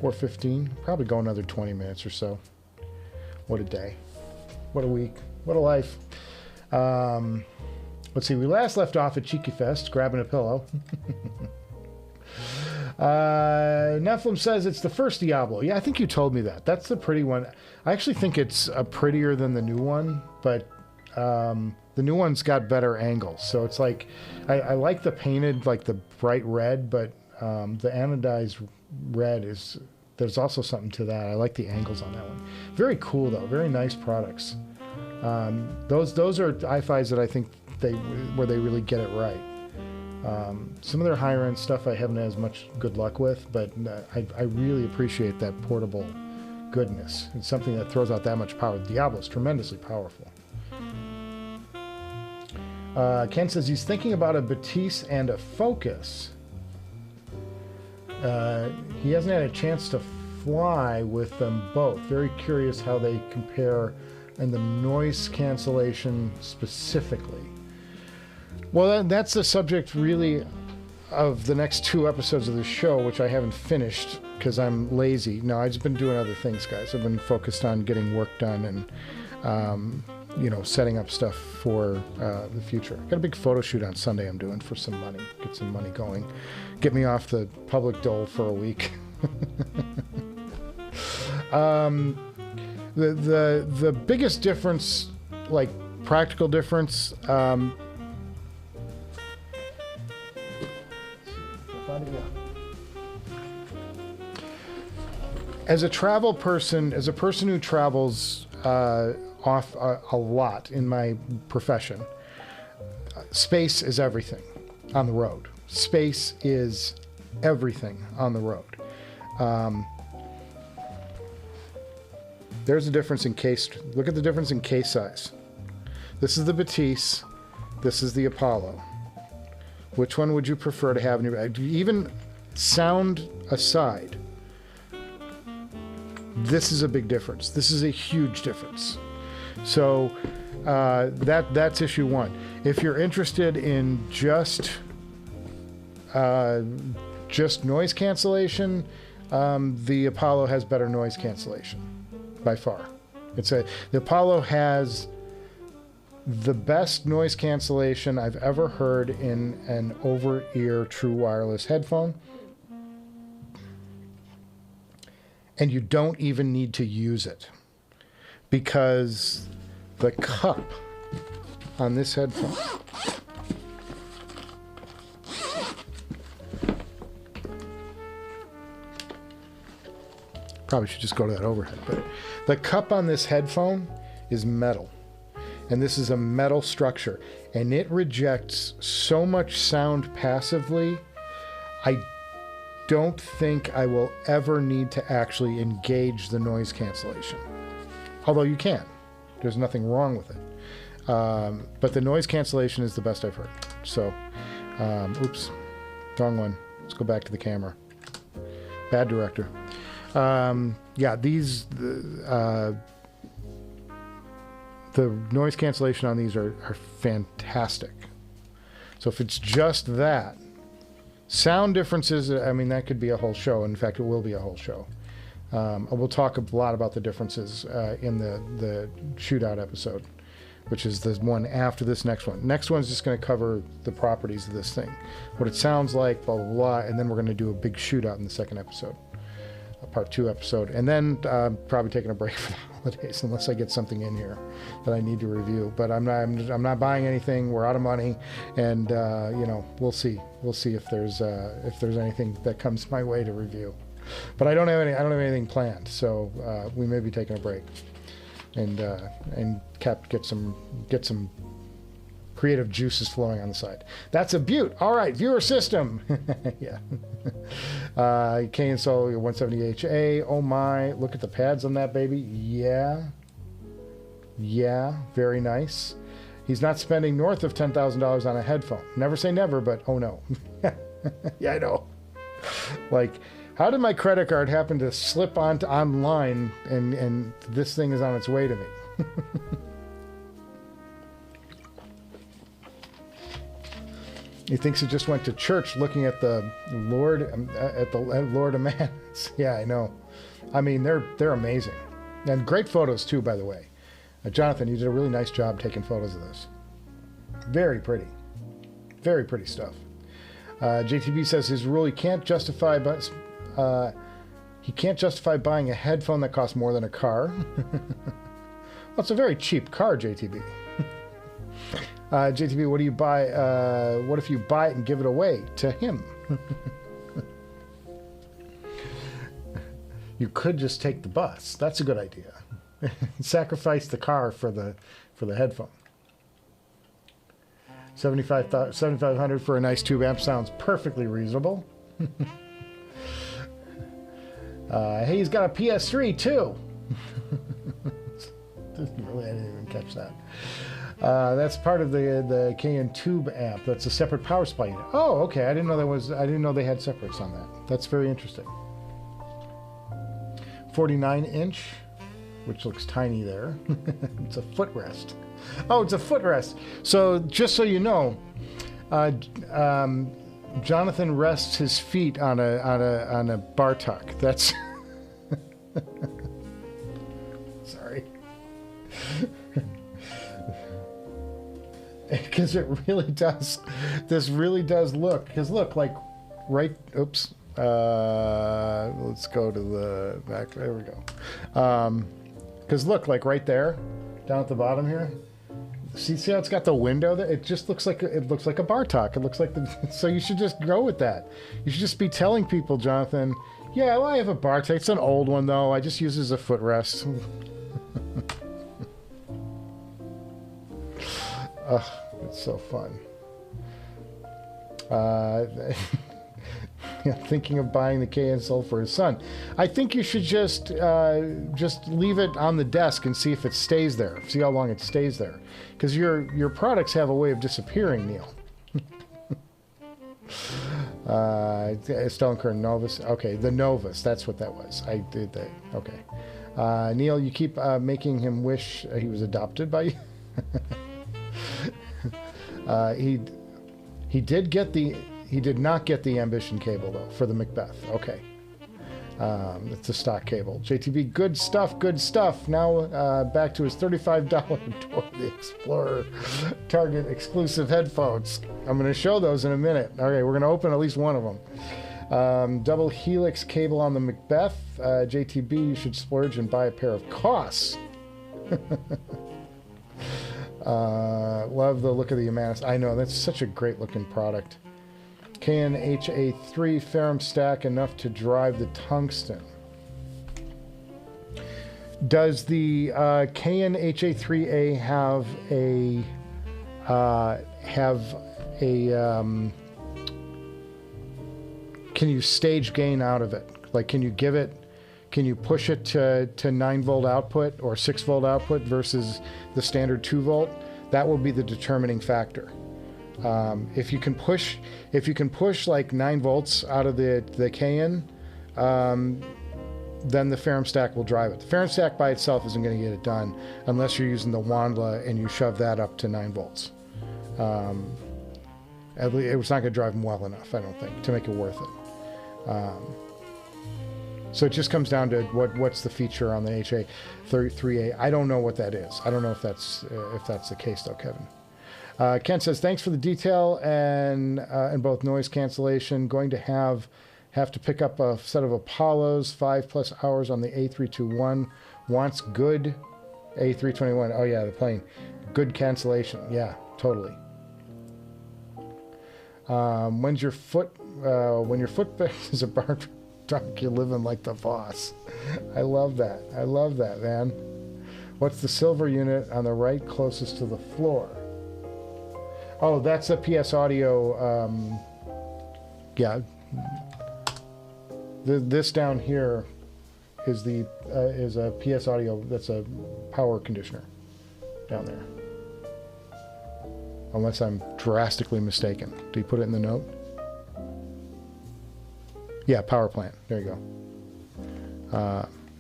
4:15. Probably go another 20 minutes or so. What a day. What a week. What a life. Let's see. We last left off at Cheeky Fest, grabbing a pillow. Nephilim says it's the first Diablo. Yeah, I think you told me that. That's the pretty one. I actually think it's prettier than the new one, but the new one's got better angles. So it's like, I like the painted, like the bright red, but the anodized red is, there's also something to that. I like the angles on that one. Very cool though. Very nice products. Those are hi-fis that I think where they really get it right. Some of their higher end stuff I haven't had as much good luck with, but I really appreciate that portable goodness. It's something that throws out that much power. The Diablo is tremendously powerful. Ken says he's thinking about a Batiste and a FoKus. He hasn't had a chance to fly with them both. Very curious how they compare and the noise cancellation specifically. Well, that's the subject really of the next 2 episodes of the show, which I haven't finished because I'm lazy. No, I've just been doing other things, guys. I've been focused on getting work done and, you know, setting up stuff for the future. Got a big photo shoot on Sunday I'm doing for some money. Get some money going. Get me off the public dole for a week. The biggest difference, like practical difference, as a travel person, as a person who travels off a lot in my profession, space is everything on the road. Space is everything on the road. There's a difference in case. Look at the difference in case size. This is the Batiste. This is the Apollo. Which one would you prefer to have in your bag? Even sound aside, this is a big difference. This is a huge difference. So that's issue 1. If you're interested in just noise cancellation, the Apollo has better noise cancellation by far. The Apollo has the best noise cancellation I've ever heard in an over-ear true wireless headphone. And you don't even need to use it because the cup on this headphone probably should just go to that overhead, but the cup on this headphone is metal. And this is a metal structure, and it rejects so much sound passively. I don't think I will ever need to actually engage the noise cancellation. Although you can. There's nothing wrong with it. But the noise cancellation is the best I've heard. So, oops, wrong one. Let's go back to the camera. Bad director. Yeah, the noise cancellation on these are fantastic. So if it's just that, sound differences, I mean, that could be a whole show. In fact, it will be a whole show. We'll talk a lot about the differences in the shootout episode, which is the one after this next one. Next one's just going to cover the properties of this thing, what it sounds like, blah, blah, blah, and then we're going to do a big shootout in the second episode. A part 2 episode, and then probably taking a break for the holidays unless I get something in here that I need to review. But I'm not buying anything. We're out of money, and you know, we'll see if there's anything that comes my way to review. But I don't have anything planned, so we may be taking a break and get some creative juices flowing on the side. That's a beaut. All right, viewer system. Yeah. K&SO 170HA. Oh my, look at the pads on that baby. Yeah, very nice. He's not spending north of $10,000 on a headphone. Never say never, but oh no. Yeah, I know. Like, how did my credit card happen to slip onto online and this thing is on its way to me? He thinks he just went to church looking at the Lord of Mans. Yeah, I know. I mean, they're amazing. And great photos too, by the way. Jonathan, you did a really nice job taking photos of this. Very pretty. Very pretty stuff. JTB says his rule, he can't justify buying a headphone that costs more than a car. Well, it's a very cheap car, JTB. JTB, what do you buy? What if you buy it and give it away to him? You could just take the bus. That's a good idea. Sacrifice the car for the headphone. $7,500 for a nice tube amp sounds perfectly reasonable. Hey, he's got a PS3 too. Really, I didn't even catch that. That's part of the KN Tube amp. That's a separate power supply unit. Oh, okay. I didn't know they had separates on that. That's very interesting. 49-inch, which looks tiny there. It's a footrest. Oh, it's a footrest. So just so you know, Jonathan rests his feet on a bar tuck. That's sorry. Because it really does. This really does look. Because look, like right. Oops. Let's go to the back. There we go. Because look, like right there, down at the bottom here. See how it's got the window there? It just looks like a bar talk. It looks like the. So you should just go with that. You should just be telling people, Jonathan. Yeah, well, I have a bar talk. It's an old one though. I just use it as a footrest. Ugh, it's so fun. Thinking of buying the KN Soul for his son. I think you should just leave it on the desk and see if it stays there. See how long it stays there. Because your products have a way of disappearing, Neil. Astell&Kern Novus. Okay, the Novus. That's what that was. I did that. Okay. Neil, you keep making him wish he was adopted by you. He did not get the Ambition cable though for the Macbeth. Okay, it's a stock cable. JTB, good stuff, good stuff. Now back to his $35 the Explorer Target exclusive headphones. I'm going to show those in a minute. Okay, we're going to open at least one of them. Double helix cable on the Macbeth. JTB, you should splurge and buy a pair of COS. Love the look of the Amanis. I know, that's such a great looking product. KN HA3 Ferrum stack enough to drive the tungsten. Does the KN HA3A have a can you stage gain out of it? Like, can you push it to 9-volt output or 6-volt output versus the standard 2-volt? That will be the determining factor. If you can push like 9 volts out of the KN, then the Ferrum stack will drive it. The Ferrum stack by itself isn't going to get it done unless you're using the Wandla and you shove that up to 9 volts. At least it's not going to drive them well enough, I don't think, to make it worth it. So it just comes down to what's the feature on the HA3A. I don't know what that is. I don't know if that's the case though, Kevin. Ken says, thanks for the detail and both noise cancellation. Going to have to pick up a set of Apollos, 5+ hours on the A321. Wants good A321. Oh yeah, the plane. Good cancellation. Yeah, totally. When your foot is a bar truck, you're living like the boss. I love that. I love that, man. What's the silver unit on the right closest to the floor? Oh, that's a PS Audio. Yeah. This down here is a PS Audio. That's a power conditioner down there. Unless I'm drastically mistaken. Do you put it in the note? Yeah, power plant. There you go.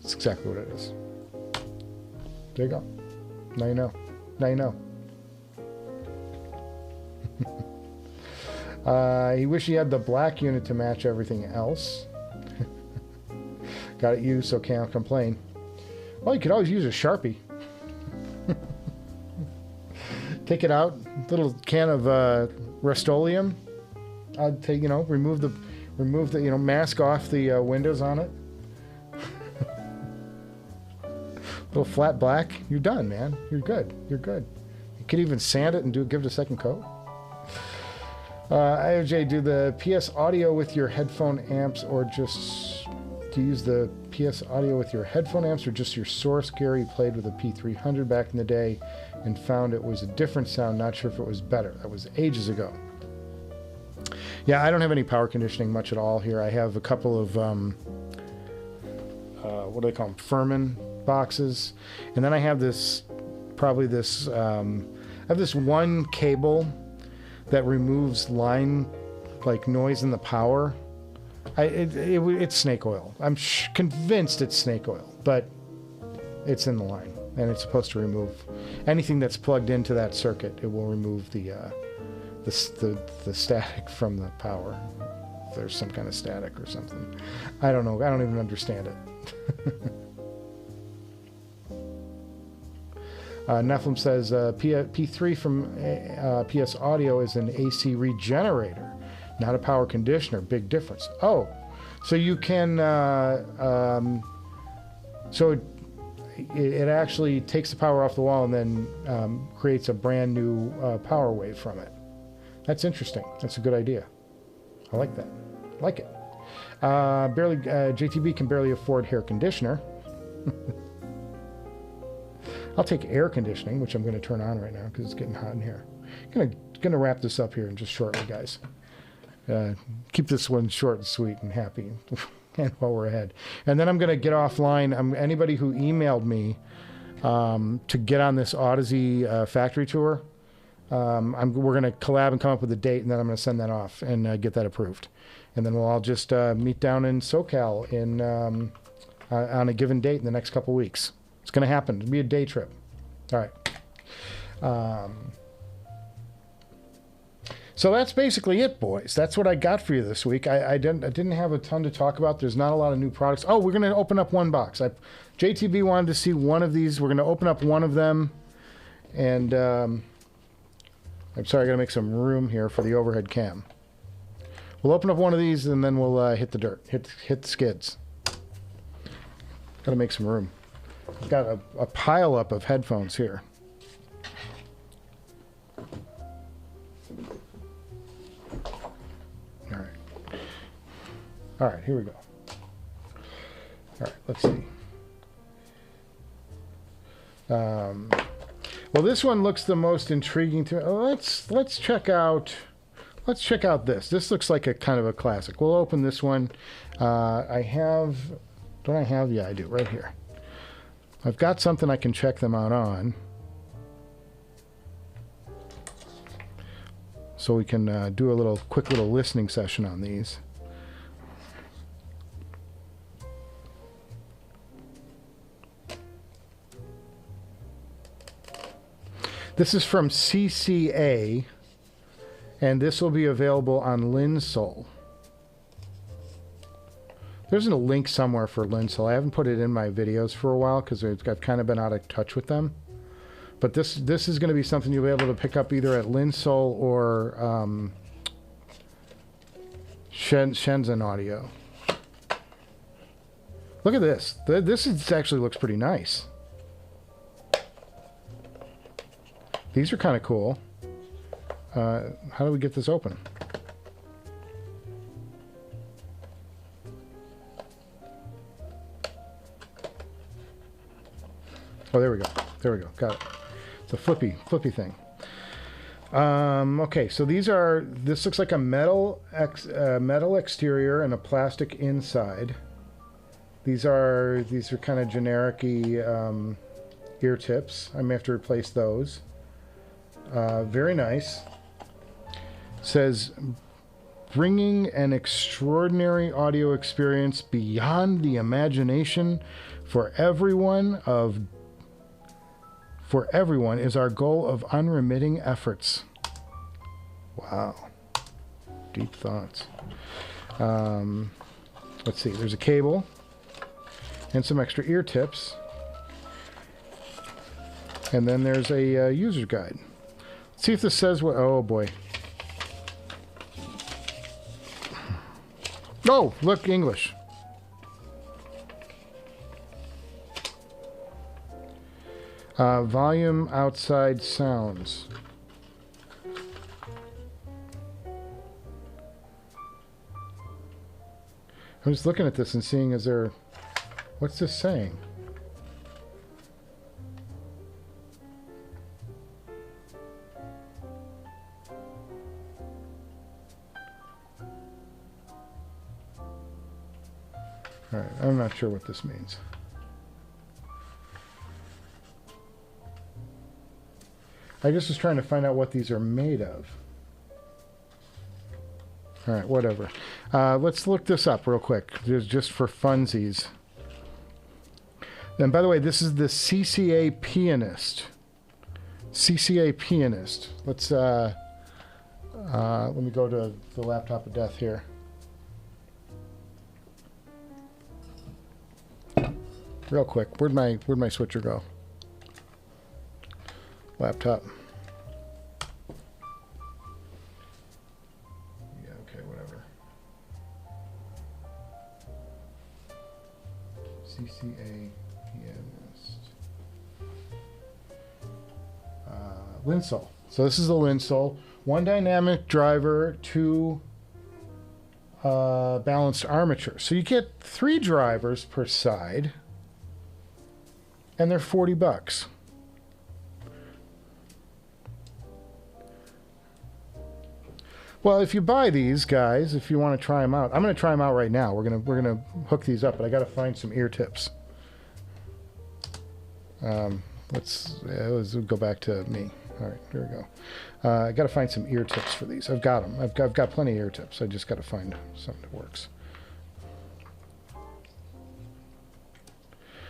That's exactly what it is. There you go. Now you know. Now you know. He wish he had the black unit to match everything else. Got it used, so can't complain. Well, you could always use a Sharpie. Take it out, little can of Rust-Oleum. I'd take, remove the, mask off the windows on it. Little flat black. You're done, man. You're good. You're good. You could even sand it and give it a second coat. IOJ, do the PS Audio with your headphone amps, or just do you use the PS Audio with your headphone amps, or just your source? Gary played with a P300 back in the day and found it was a different sound. Not sure if it was better. That was ages ago. Yeah, I don't have any power conditioning much at all here. I have a couple of what do they call them? Furman boxes, and then I have this, probably this, I have this one cable that removes line, like noise in the power. It's snake oil. I'm convinced it's snake oil, but it's in the line, and it's supposed to remove anything that's plugged into that circuit. It will remove the static from the power. If there's some kind of static or something, I don't know. I don't even understand it. Nephilim says P3 from PS Audio is an AC regenerator, not a power conditioner. Big difference. Oh, so you can. So it actually takes the power off the wall and then creates a brand new power wave from it. That's interesting. That's a good idea. I like that. I like it. JTB can barely afford hair conditioner. I'll take air conditioning, which I'm going to turn on right now because it's getting hot in here. I'm gonna wrap this up here in just shortly, guys. Keep this one short and sweet and happy, and while we're ahead. And then I'm going to get offline. Anybody who emailed me to get on this Audeze factory tour, we're going to collab and come up with a date, and then I'm going to send that off and get that approved. And then we'll all just meet down in SoCal on a given date in the next couple weeks. It's going to happen. It'll be a day trip. All right. So that's basically it, boys. That's what I got for you this week. I didn't have a ton to talk about. There's not a lot of new products. Oh, we're going to open up one box. JTB wanted to see one of these. We're going to open up one of them. And I'm sorry, I got to make some room here for the overhead cam. We'll open up one of these, and then we'll hit the dirt, hit the skids. Got to make some room. I've got a pile up of headphones here. All right, here we go. All right, let's see. Well, this one looks the most intriguing to me. Let's check out this. This looks like a kind of a classic. We'll open this one. Don't I have? Yeah, I do, right here. I've got something I can check them out on. So we can do a quick little listening session on these. This is from CCA, and this will be available on Linsole. There's a link somewhere for Linsole. I haven't put it in my videos for a while because I've kind of been out of touch with them. But this is going to be something you'll be able to pick up either at Linsole or Shenzhen Audio. Look at this. This actually looks pretty nice. These are kind of cool. How do we get this open? Oh, there we go. There we go. Got it. It's a flippy thing. Okay, so this looks like a metal exterior and a plastic inside. These are kind of generic-y ear tips. I may have to replace those. Very nice. Says, bringing an extraordinary audio experience beyond the imagination for everyone is our goal of unremitting efforts. Wow. Deep thoughts. Let's see. There's a cable and some extra ear tips. And then there's a user guide. Let's see if this says what... Oh, boy. Oh, look, English. Volume outside sounds. I'm just looking at this and seeing, what's this saying? All right, I'm not sure what this means. I just was trying to find out what these are made of. All right, whatever. Let's look this up real quick, just for funsies. And by the way, this is the CCA Pianist. CCA Pianist. Let's let me go to the laptop of death here. Real quick, where'd my switcher go? Laptop. Yeah, okay, whatever. CCA Pianist. Linsole. So this is the Linsole. One dynamic driver, two balanced armature. So you get 3 drivers per side, and they're $40. Well, if you buy these, guys, if you want to try them out, I'm going to try them out right now. We're gonna hook these up, but I got to find some ear tips. Let's go back to me. All right, here we go. I got to find some ear tips for these. I've got them. I've got plenty of ear tips. I just got to find something that works.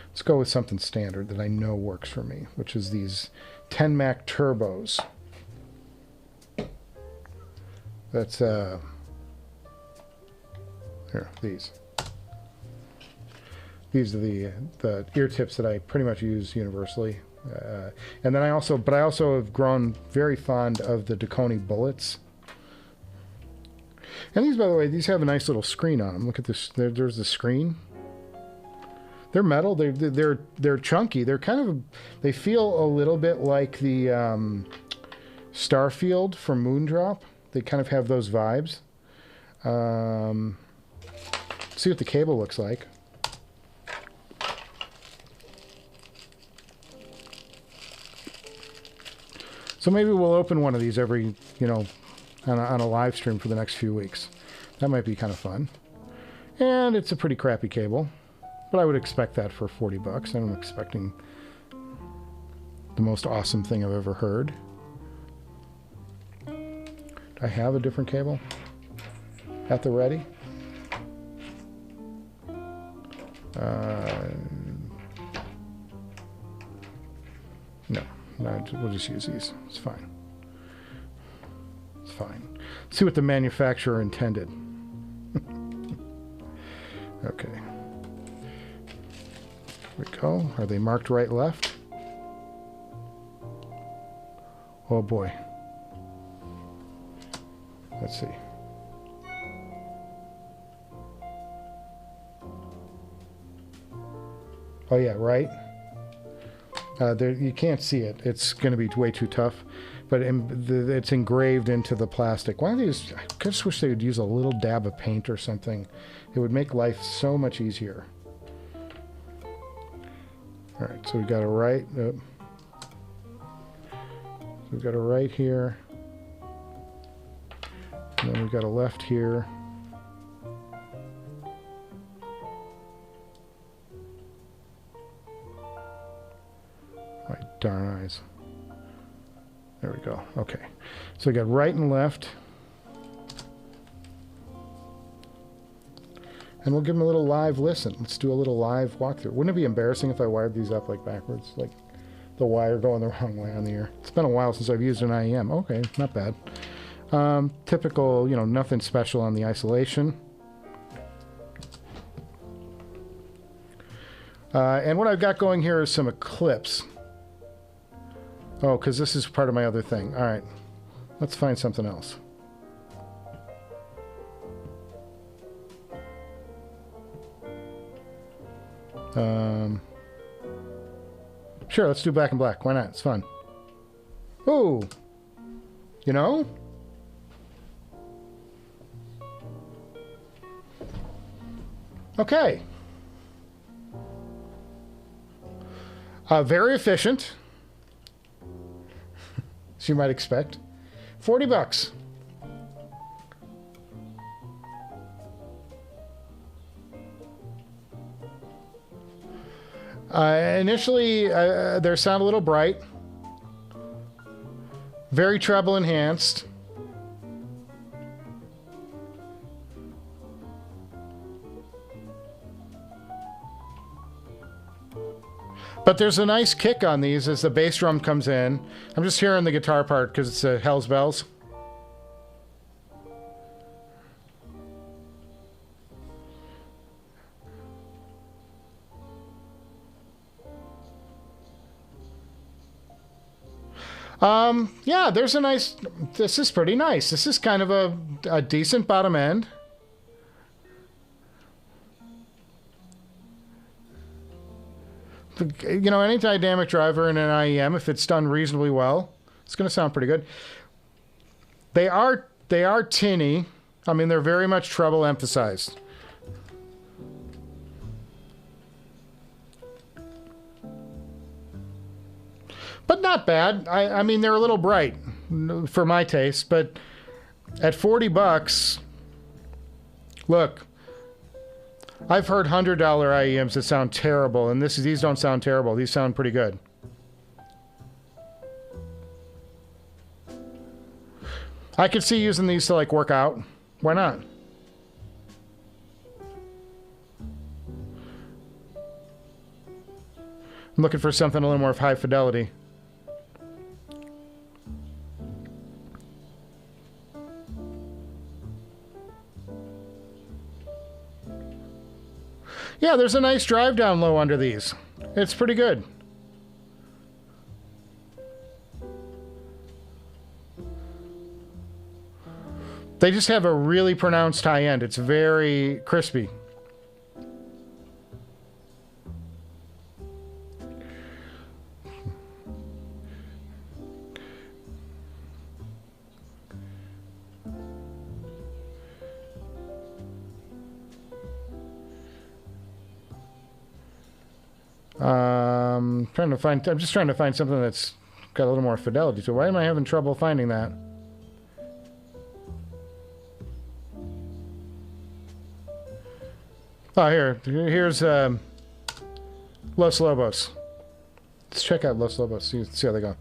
Let's go with something standard that I know works for me, which is these 10 Mac Turbos. That's here, these. These are the ear tips that I pretty much use universally. And then I also have grown very fond of the Dakoni Bullets. And these, by the way, these have a nice little screen on them. Look at this. There's the screen. They're metal. They're chunky. They're kind of, they feel a little bit like the Starfield from Moondrop. They kind of have those vibes. See what the cable looks like. So maybe we'll open one of these every, on a live stream for the next few weeks. That might be kind of fun. And it's a pretty crappy cable, but I would expect that for $40. I'm expecting the most awesome thing I've ever heard. Do I have a different cable at the ready? No. We'll just use these. It's fine. It's fine. See what the manufacturer intended. Okay. Here we go. Are they marked right, left? Oh boy. Let's see. Oh yeah, right. There, you can't see it. It's going to be way too tough, but it's engraved into the plastic. Why don't they just, I just wish they would use a little dab of paint or something. It would make life so much easier. All right, so we got a right. So we've got a right here. And then we've got a left here. My darn eyes. There we go. Okay. So we got right and left. And we'll give them a little live listen. Let's do a little live walkthrough. Wouldn't it be embarrassing if I wired these up like backwards? Like the wire going the wrong way on the ear. It's been a while since I've used an IEM. Okay, not bad. Typical, nothing special on the isolation. And what I've got going here is some Eclipse. Oh, because this is part of my other thing. All right, let's find something else. Sure, let's do black and black. Why not? It's fun. Oh, Okay. Very efficient. As you might expect. $40. Initially, they sound a little bright. Very treble enhanced. But there's a nice kick on these as the bass drum comes in. I'm just hearing the guitar part because it's Hell's Bells. Yeah, there's a nice, this is pretty nice. This is kind of a decent bottom end. You know, any dynamic driver in an IEM, if it's done reasonably well, it's going to sound pretty good. They are tinny. I mean, they're very much treble emphasized. But not bad. I mean, they're a little bright for my taste, but at $40, look, I've heard $100 IEMs that sound terrible, and these don't sound terrible. These sound pretty good. I could see using these to like work out. Why not? I'm looking for something a little more high fidelity. Yeah, there's a nice drive down low under these. It's pretty good. They just have a really pronounced high end. It's very crispy. I'm just trying to find something that's got a little more fidelity to it. Why am I having trouble finding that? Oh, here's Los Lobos. Let's check out Los Lobos, see how they go.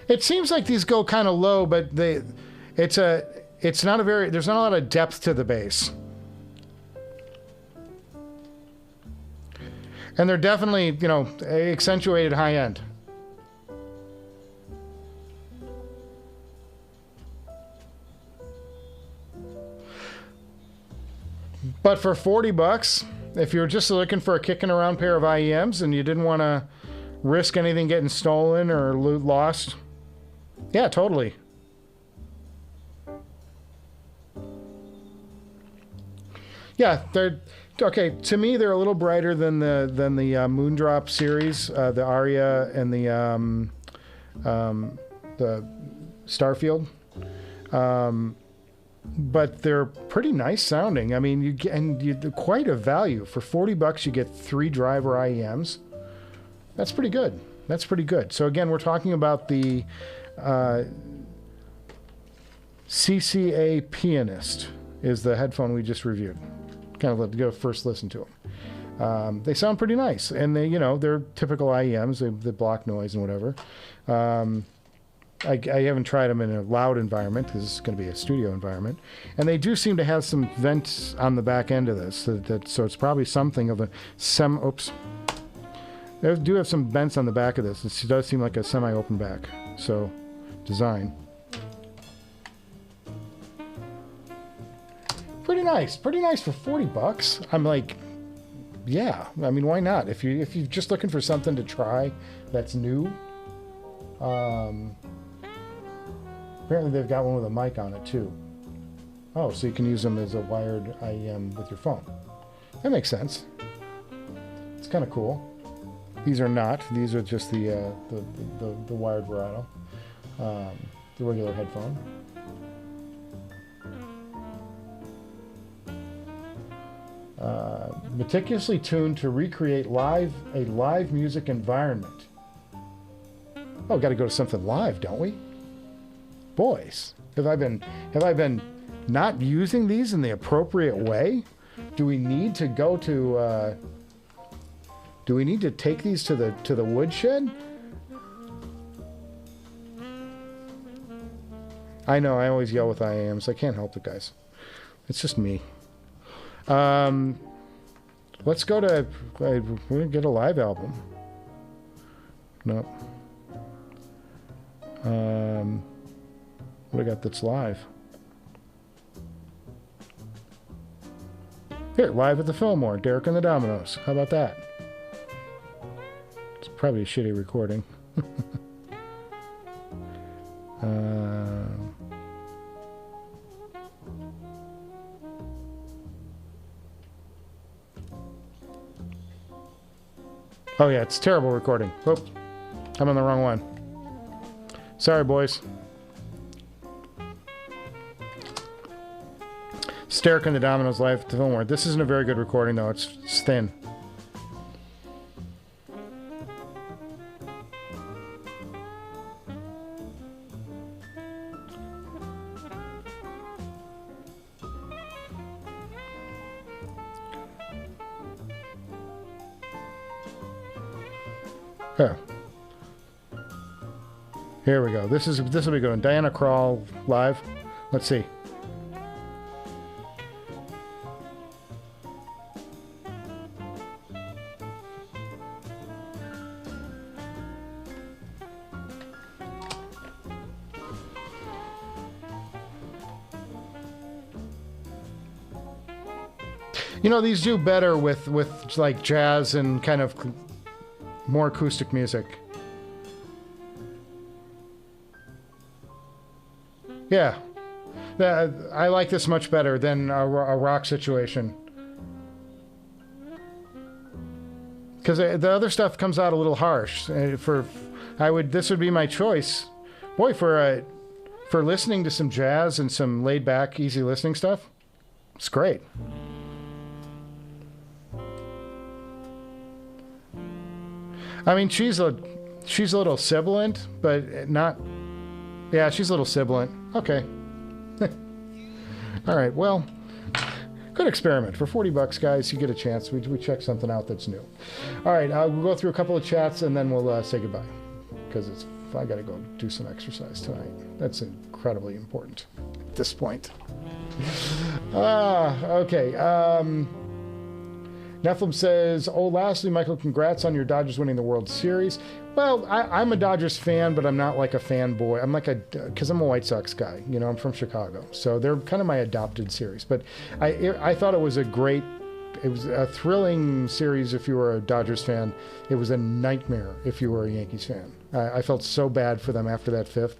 It seems like these go kind of low, but there's not a lot of depth to the bass. And they're definitely, you know, accentuated high end. But for $40, if you're just looking for a kicking around pair of IEMs and you didn't want to risk anything getting stolen or lost, yeah, totally. Yeah, they're okay. To me, they're a little brighter than the Moondrop series, the Aria and the Starfield. But they're pretty nice sounding. I mean, you quite a value for $40. You get 3 driver IEMs. That's pretty good. That's pretty good. So again, we're talking about the CCA Pianist is the headphone we just reviewed. Kind of let go first listen to them. They sound pretty nice, and they're typical IEMs. They block noise and whatever. I haven't tried them in a loud environment because this is going to be a studio environment, and they do seem to have some vents on the back end of this. So it's probably something of a oops. They do have some vents on the back of this. It does seem like a semi-open back. So design. Pretty nice for $40. I'm like, yeah. I mean, why not? If you're just looking for something to try that's new. Apparently they've got one with a mic on it too. Oh, so you can use them as a wired IEM with your phone. That makes sense. It's kind of cool. These are not. These are just the wired varietal, the regular headphone. Meticulously tuned to recreate a live music environment. Oh, got to go to something live, don't we? Boys, have I been not using these in the appropriate way? Do we need to go to Do we need to take these to the woodshed? I know, I always yell with IAMs. I can't help it, guys. It's just me. Let's go to... we're going to get a live album. No. What do I got that's live? Here, live at the Fillmore, Derek and the Dominoes. How about that? It's probably a shitty recording. Oh yeah, it's a terrible recording. Oops, I'm on the wrong one. Sorry, boys. Derek and the Dominoes live at the Fillmore. This isn't a very good recording, though. It's thin. Yeah. Here we go. This will be good. Diana Krall live. Let's see. You know, these do better with like jazz and kind of more acoustic music. Yeah. I like this much better than a rock situation. Because the other stuff comes out a little harsh. This would be my choice. Boy, for listening to some jazz and some laid back, easy listening stuff, it's great. I mean, she's a little sibilant, but not... Yeah, she's a little sibilant. Okay. All right, well, good experiment. For 40 bucks, guys, you get a chance. We check something out that's new. All right, we'll go through a couple of chats, and then we'll say goodbye. Because I got to go do some exercise tonight. That's incredibly important at this point. Okay. Nephilim says, oh, lastly, Michael, congrats on your Dodgers winning the World Series. Well, I'm a Dodgers fan, but I'm not like a fanboy. I'm like because I'm a White Sox guy. You know, I'm from Chicago. So they're kind of my adopted series. But I thought it was a thrilling series if you were a Dodgers fan. It was a nightmare if you were a Yankees fan. I felt so bad for them after that fifth.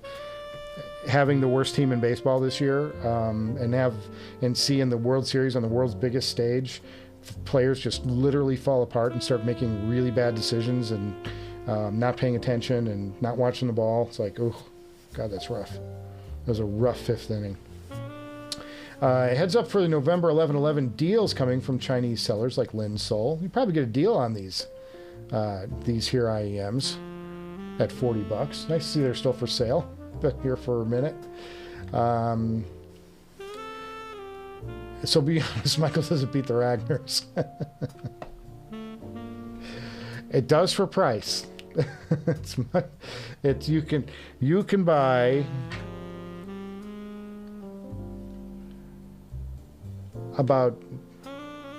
Having the worst team in baseball this year and seeing the World Series on the world's biggest stage, players just literally fall apart and start making really bad decisions and not paying attention and not watching the ball. It's like, oh, God, that's rough. It was a rough fifth inning. Heads up for the November 11/11 deals coming from Chinese sellers like Lin Sol. You probably get a deal on these here IEMs at 40 bucks. Nice to see they're still for sale. Been here for a minute. So be honest, Michael doesn't beat the Ragnars. It does for price. You can buy about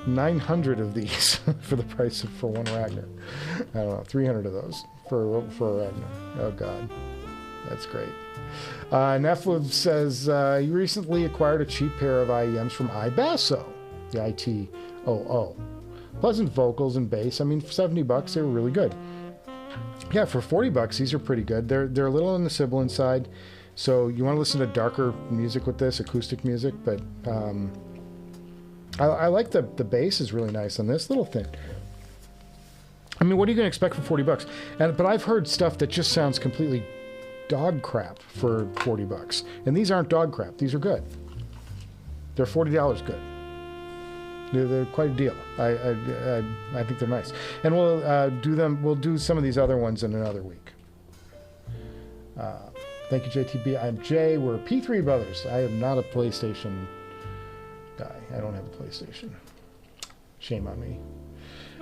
900 of these for the price for one Ragnar. I don't know, 300 of those for a Ragnar. Oh God, that's great. Nephilim says, you recently acquired a cheap pair of IEMs from iBasso, the IT00. Pleasant vocals and bass. I mean, for 70 bucks, they were really good. Yeah, for 40 bucks, these are pretty good. They're a little on the sibilant side, so you want to listen to darker music with this, acoustic music, but I like the bass is really nice on this, little thin. I mean, what are you going to expect for 40 bucks? But I've heard stuff that just sounds completely dog crap for 40 bucks. And these aren't dog crap. These are good. They're $40 good. They're quite a deal. I think they're nice. And we'll do some of these other ones in another week. Thank you, JTB. I'm Jay. We're P3 Brothers. I am not a PlayStation guy. I don't have a PlayStation. Shame on me.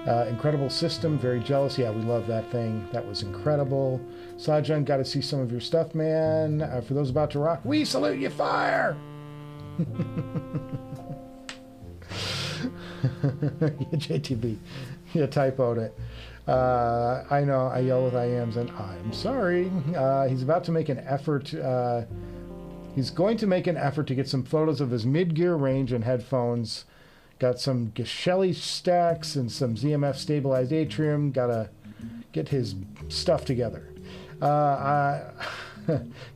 Incredible system, very jealous. Yeah, we love that thing. That was incredible. Sajan, got to see some of your stuff, man. For those about to rock, we salute you, fire! JTB, you typoed it. I know, I yell with IMs and I'm sorry. He's about to make an effort. He's going to make an effort to get some photos of his mid-gear range and headphones. Got some Geshelli stacks and some ZMF stabilized atrium. Gotta get his stuff together.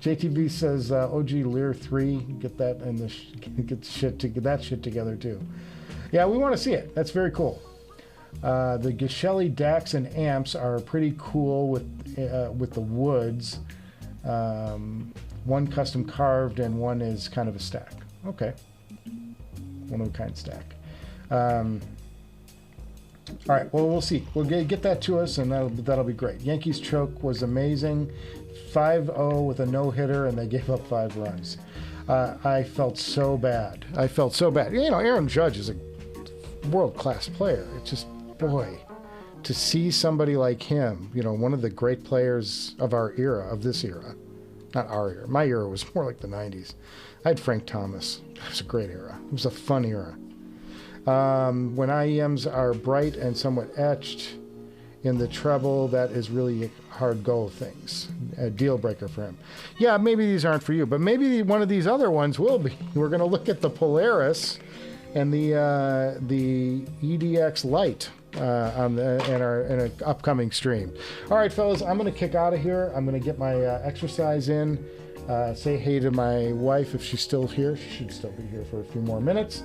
JTB says OG Lear 3. Get that and get that shit together too. Yeah, we want to see it. That's very cool. The Geshelli DACs and amps are pretty cool with the woods. One custom carved and one is kind of a stack. Okay, one of a kind stack. All right, well, we'll see. We'll get that to us, and that'll be great. Yankees choke was amazing. 5-0 with a no-hitter, and they gave up 5 runs. I felt so bad. You know, Aaron Judge is a world-class player. It's just, boy, to see somebody like him, you know, one of the great players of our era, of this era. Not our era. My era was more like the 90s. I had Frank Thomas. It was a great era. It was a fun era. When IEMs are bright and somewhat etched in the treble, that is really hard go things. A deal breaker for him. Yeah, maybe these aren't for you, but maybe one of these other ones will be. We're going to look at the Polaris and the EDX Lite in an upcoming stream. All right, fellas, I'm going to kick out of here. I'm going to get my exercise in. Say hey to my wife if she's still here. She should still be here for a few more minutes.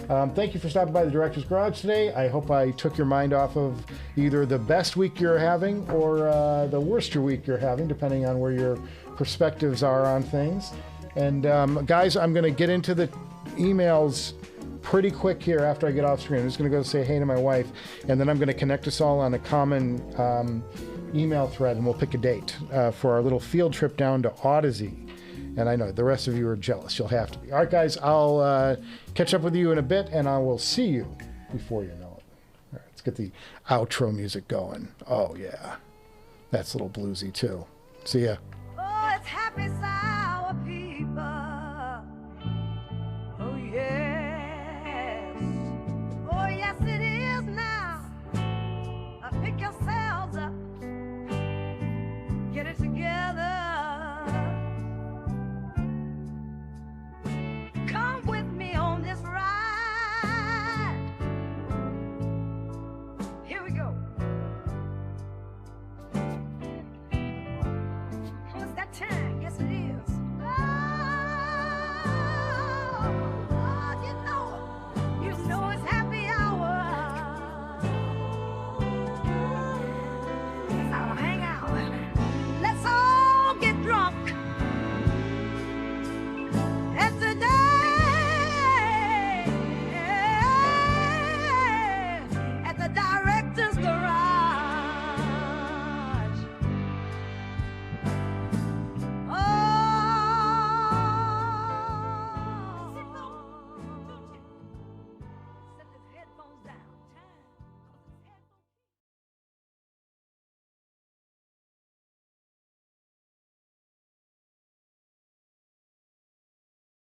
Thank you for stopping by the Director's Garage today. I hope I took your mind off of either the best week you're having or the worst week you're having, depending on where your perspectives are on things. And guys, I'm going to get into the emails pretty quick here after I get off screen. I'm just going to go say hey to my wife, and then I'm going to connect us all on a common email thread, and we'll pick a date for our little field trip down to Audeze. And I know the rest of you are jealous. You'll have to be. All right, guys, I'll catch up with you in a bit, and I will see you before you know it. All right, let's get the outro music going. Oh, yeah. That's a little bluesy, too. See ya.